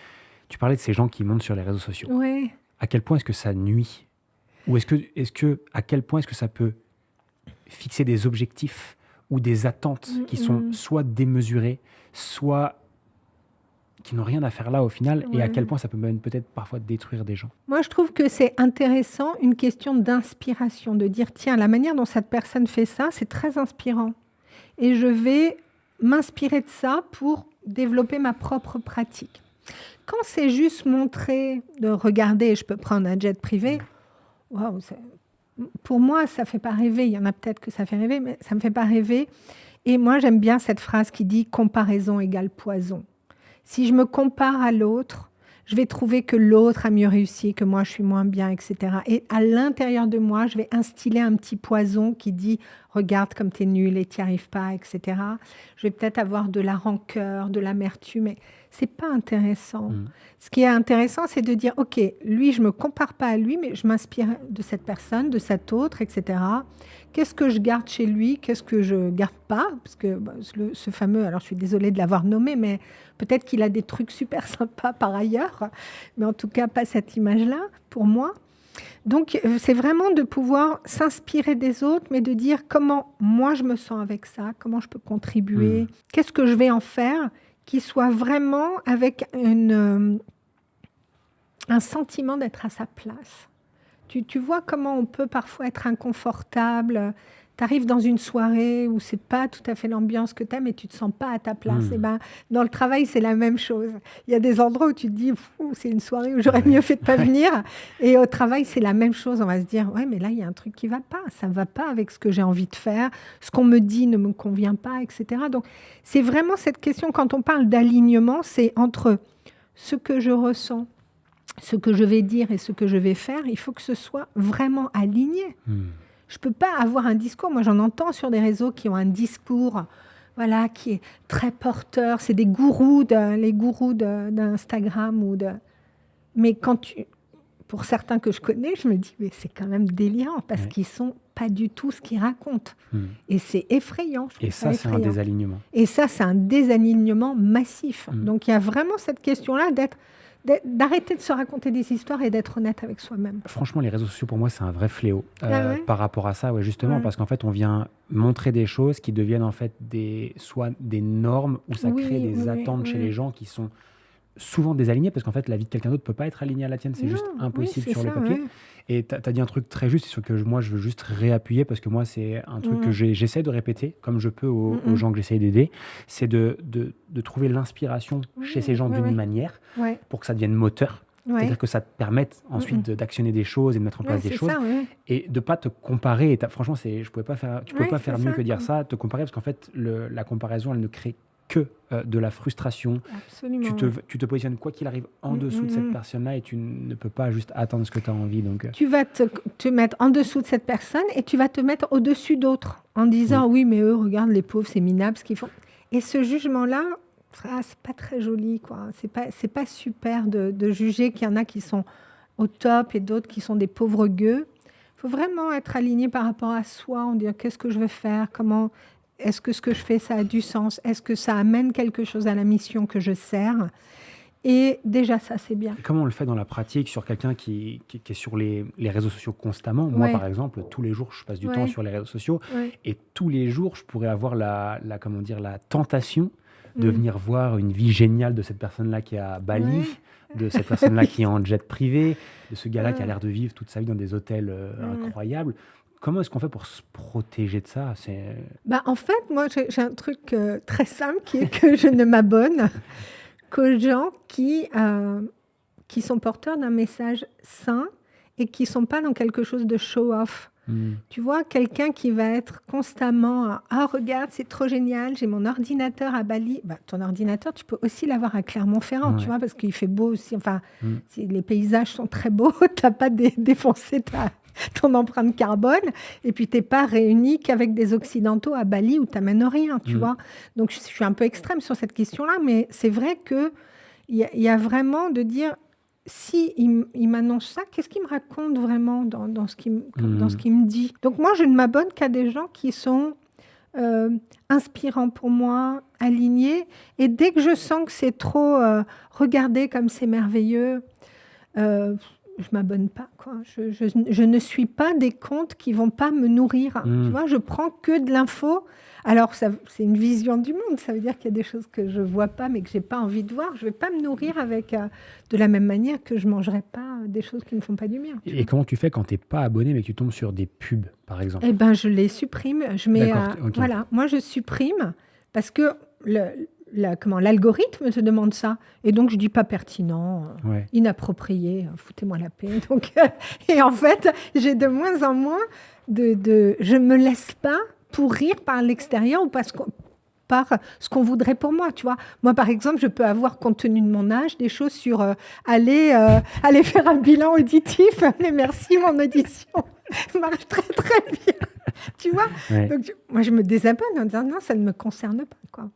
tu parlais de ces gens qui montent sur les réseaux sociaux. Ouais. À quel point est-ce que ça nuit? Ou à quel point est-ce que ça peut fixer des objectifs ou des attentes qui sont soit démesurées, soit qui n'ont rien à faire là au final, et à quel point ça peut même peut-être parfois détruire des gens? Moi, je trouve que c'est intéressant, une question d'inspiration, de dire, tiens, la manière dont cette personne fait ça, c'est très inspirant. Et je vais m'inspirer de ça pour développer ma propre pratique. Quand c'est juste montrer, de regarder, je peux prendre un jet privé, waouh, pour moi, ça ne fait pas rêver. Il y en a peut-être que ça fait rêver, mais ça ne me fait pas rêver. Et moi, j'aime bien cette phrase qui dit « comparaison égale poison ». Si je me compare à l'autre, je vais trouver que l'autre a mieux réussi, que moi, je suis moins bien, etc. Et à l'intérieur de moi, je vais instiller un petit poison qui dit « regarde comme tu es nul et tu n'y arrives pas, etc. » Je vais peut-être avoir de la rancœur, de l'amertume, mais ce n'est pas intéressant. Ce qui est intéressant, c'est de dire « ok, lui, je ne me compare pas à lui, mais je m'inspire de cette personne, de cet autre, etc. » Qu'est-ce que je garde chez lui? Qu'est-ce que je ne garde pas? Parce que ce fameux, alors je suis désolée de l'avoir nommé, mais peut-être qu'il a des trucs super sympas par ailleurs, mais en tout cas pas cette image-là pour moi. Donc c'est vraiment de pouvoir s'inspirer des autres, mais de dire comment moi je me sens avec ça, comment je peux contribuer, qu'est-ce que je vais en faire qui soit vraiment avec un sentiment d'être à sa place. Tu vois comment on peut parfois être inconfortable. Tu arrives dans une soirée où ce n'est pas tout à fait l'ambiance que tu aimes et tu ne te sens pas à ta place. Et ben, dans le travail, c'est la même chose. Il y a des endroits où tu te dis, c'est une soirée où j'aurais mieux fait de ne pas venir. Et au travail, c'est la même chose. On va se dire, ouais, mais là, il y a un truc qui ne va pas. Ça ne va pas avec ce que j'ai envie de faire. Ce qu'on me dit ne me convient pas, etc. Donc, c'est vraiment cette question, quand on parle d'alignement, c'est entre ce que je ressens, ce que je vais dire et ce que je vais faire, il faut que ce soit vraiment aligné. Je ne peux pas avoir un discours. Moi, j'en entends sur des réseaux qui ont un discours voilà, qui est très porteur. C'est des gourous, les gourous d'Instagram. Mais pour certains que je connais, je me dis, mais c'est quand même délirant parce qu'ils ne sont pas du tout ce qu'ils racontent. Et c'est effrayant. Et ça, c'est un désalignement. Et ça, c'est un désalignement massif. Donc, il y a vraiment cette question-là d'arrêter de se raconter des histoires et d'être honnête avec soi-même. Franchement, les réseaux sociaux, pour moi, c'est un vrai fléau par rapport à ça, justement, parce qu'en fait, on vient montrer des choses qui deviennent en fait soit des normes, ou ça crée des attentes chez les gens qui sont souvent désalignées, parce qu'en fait, la vie de quelqu'un d'autre ne peut pas être alignée à la tienne, c'est juste impossible sur le papier. Et tu as dit un truc très juste, sur que moi, je veux juste réappuyer, parce que moi, c'est un truc que j'essaie de répéter, comme je peux aux gens que j'essaie d'aider, c'est de trouver l'inspiration chez ces gens d'une manière, pour que ça devienne moteur. C'est-à-dire que ça te permette ensuite d'actionner des choses et de mettre en place des choses. Et de ne pas te comparer. Franchement, tu ne peux pas faire mieux que dire ça, te comparer, parce qu'en fait, la comparaison, elle ne crée que de la frustration. Tu te positionnes quoi qu'il arrive en dessous de cette personne-là et tu ne peux pas juste attendre ce que tu as envie. Donc, tu vas te mettre en dessous de cette personne et tu vas te mettre au-dessus d'autres en disant oui, mais eux, regarde, les pauvres, c'est minable ce qu'ils font. Et ce jugement-là, c'est pas très joli, quoi. C'est pas super de juger qu'il y en a qui sont au top et d'autres qui sont des pauvres gueux. Il faut vraiment être aligné par rapport à soi, en dire qu'est-ce que je veux faire, comment... Est-ce que ce que je fais, ça a du sens? Est-ce que ça amène quelque chose à la mission que je sers? Et déjà, ça, c'est bien. Et comment on le fait dans la pratique sur quelqu'un qui est sur les réseaux sociaux constamment? Moi, par exemple, tous les jours, je passe du temps sur les réseaux sociaux. Et tous les jours, je pourrais avoir la tentation de venir voir une vie géniale de cette personne-là qui est à Bali, de cette personne-là qui est en jet privé, de ce gars-là qui a l'air de vivre toute sa vie dans des hôtels incroyables. Comment est-ce qu'on fait pour se protéger de ça? En fait, moi, j'ai un truc très simple qui est que je ne m'abonne qu'aux gens qui sont porteurs d'un message sain et qui ne sont pas dans quelque chose de show-off. Tu vois, quelqu'un qui va être constamment « Ah, regarde, c'est trop génial, j'ai mon ordinateur à Bali. » Ton ordinateur, tu peux aussi l'avoir à Clermont-Ferrand, tu vois, parce qu'il fait beau aussi. Enfin, si les paysages sont très beaux, tu n'as pas défoncé ton empreinte carbone. Et puis, tu n'es pas réuni qu'avec des Occidentaux à Bali où tu n'amènes rien, tu vois. Donc, je suis un peu extrême sur cette question-là, mais c'est vrai qu'il y a vraiment de dire... Si il m'annonce ça, qu'est-ce qu'il me raconte vraiment dans ce qu'il me dit? Donc moi, je ne m'abonne qu'à des gens qui sont inspirants pour moi, alignés. Et dès que je sens que c'est trop regardez comme c'est merveilleux, je m'abonne pas, quoi. Je ne suis pas des comptes qui vont pas me nourrir. Tu vois, je prends que de l'info. Alors, c'est une vision du monde. Ça veut dire qu'il y a des choses que je vois pas, mais que j'ai pas envie de voir. Je vais pas me nourrir avec de la même manière que je mangerai pas des choses qui ne font pas du bien. Et comment tu fais quand tu n'es pas abonné, mais que tu tombes sur des pubs, par exemple? Eh ben, je les supprime. Je mets, D'accord, ok. voilà, moi je supprime parce que l'algorithme te demande ça. Et donc, je dis pas pertinent, inapproprié, foutez-moi la paix. Donc, et en fait, j'ai de moins en moins je me laisse pas pourrir par l'extérieur ou par ce qu'on voudrait pour moi, tu vois. Moi, par exemple, je peux avoir, compte tenu de mon âge, des choses sur aller faire un bilan auditif. Mais merci, mon audition marche très, très bien. Tu vois. Donc, moi, je me désabonne en disant non, ça ne me concerne pas, quoi.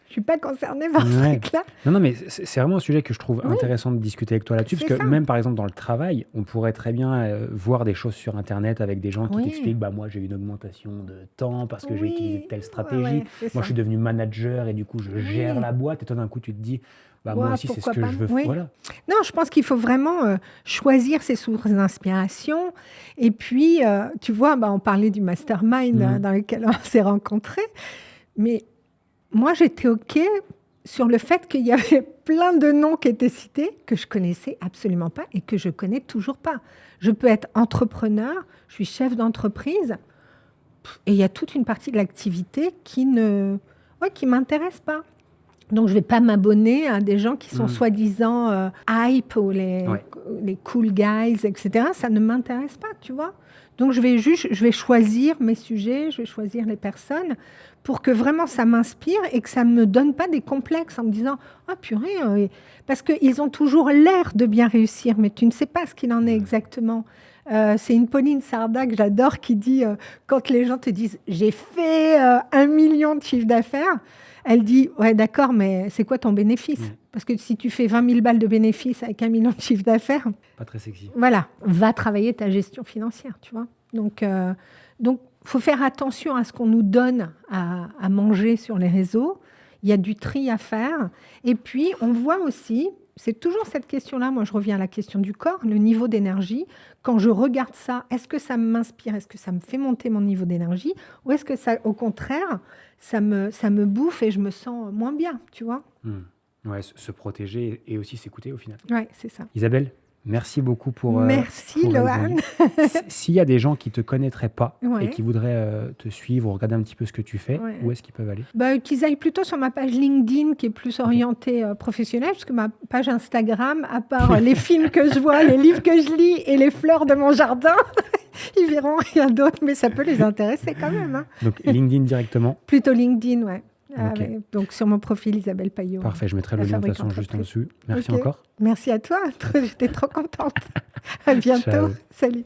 Je ne suis pas concernée par ce truc-là. Non, mais c'est vraiment un sujet que je trouve intéressant de discuter avec toi là-dessus. Parce que même, par exemple, dans le travail, on pourrait très bien voir des choses sur Internet avec des gens qui t'expliquent moi, j'ai eu une augmentation de temps parce que j'ai utilisé telle stratégie. Moi, je suis devenu manager et du coup, je gère la boîte. Et toi, d'un coup, tu te dis moi aussi, c'est ce que je veux faire. Voilà. Non, je pense qu'il faut vraiment choisir ses sources d'inspiration. Et puis, tu vois, on parlait du mastermind dans lequel on s'est rencontrés. Mais moi, j'étais OK sur le fait qu'il y avait plein de noms qui étaient cités que je connaissais absolument pas et que je connais toujours pas. Je peux être entrepreneur, je suis chef d'entreprise et il y a toute une partie de l'activité qui m'intéresse pas. Donc, je vais pas m'abonner à des gens qui sont soi-disant hype ou les cool guys, etc. Ça ne m'intéresse pas, tu vois. Donc, je vais choisir mes sujets, je vais choisir les personnes pour que vraiment ça m'inspire et que ça ne me donne pas des complexes en me disant « Ah, purée !» Parce qu'ils ont toujours l'air de bien réussir, mais tu ne sais pas ce qu'il en est exactement. C'est une Pauline Sarda que j'adore qui dit quand les gens te disent « J'ai fait 1 million de chiffre d'affaires », elle dit « Ouais, d'accord, mais c'est quoi ton bénéfice ?» Parce que si tu fais 20 000 balles de bénéfice avec 1 million de chiffre d'affaires... Pas très sexy. Voilà, va travailler ta gestion financière, tu vois. Donc, faut faire attention à ce qu'on nous donne à manger sur les réseaux. Il y a du tri à faire. Et puis, on voit aussi, c'est toujours cette question-là, moi je reviens à la question du corps, le niveau d'énergie. Quand je regarde ça, est-ce que ça m'inspire? Est-ce que ça me fait monter mon niveau d'énergie? Ou est-ce que ça, au contraire, ça me bouffe et je me sens moins bien, tu vois? Ouais, se protéger et aussi s'écouter au final. Ouais, c'est ça. Isabelle, merci beaucoup pour... Merci, Lohan. S'il y a des gens qui ne te connaîtraient pas et qui voudraient te suivre ou regarder un petit peu ce que tu fais, où est-ce qu'ils peuvent aller? Qu'ils aillent plutôt sur ma page LinkedIn qui est plus orientée professionnelle, parce que ma page Instagram, à part les films que je vois, les livres que je lis et les fleurs de mon jardin, ils verront rien d'autre, mais ça peut les intéresser quand même. Hein. Donc LinkedIn directement? Plutôt LinkedIn, ouais. Okay. Donc sur mon profil Isabelle Paillot. Parfait, je mettrai le lien de toute façon juste en dessous. Merci encore. Merci à toi, j'étais trop contente. À bientôt. Ciao. Salut.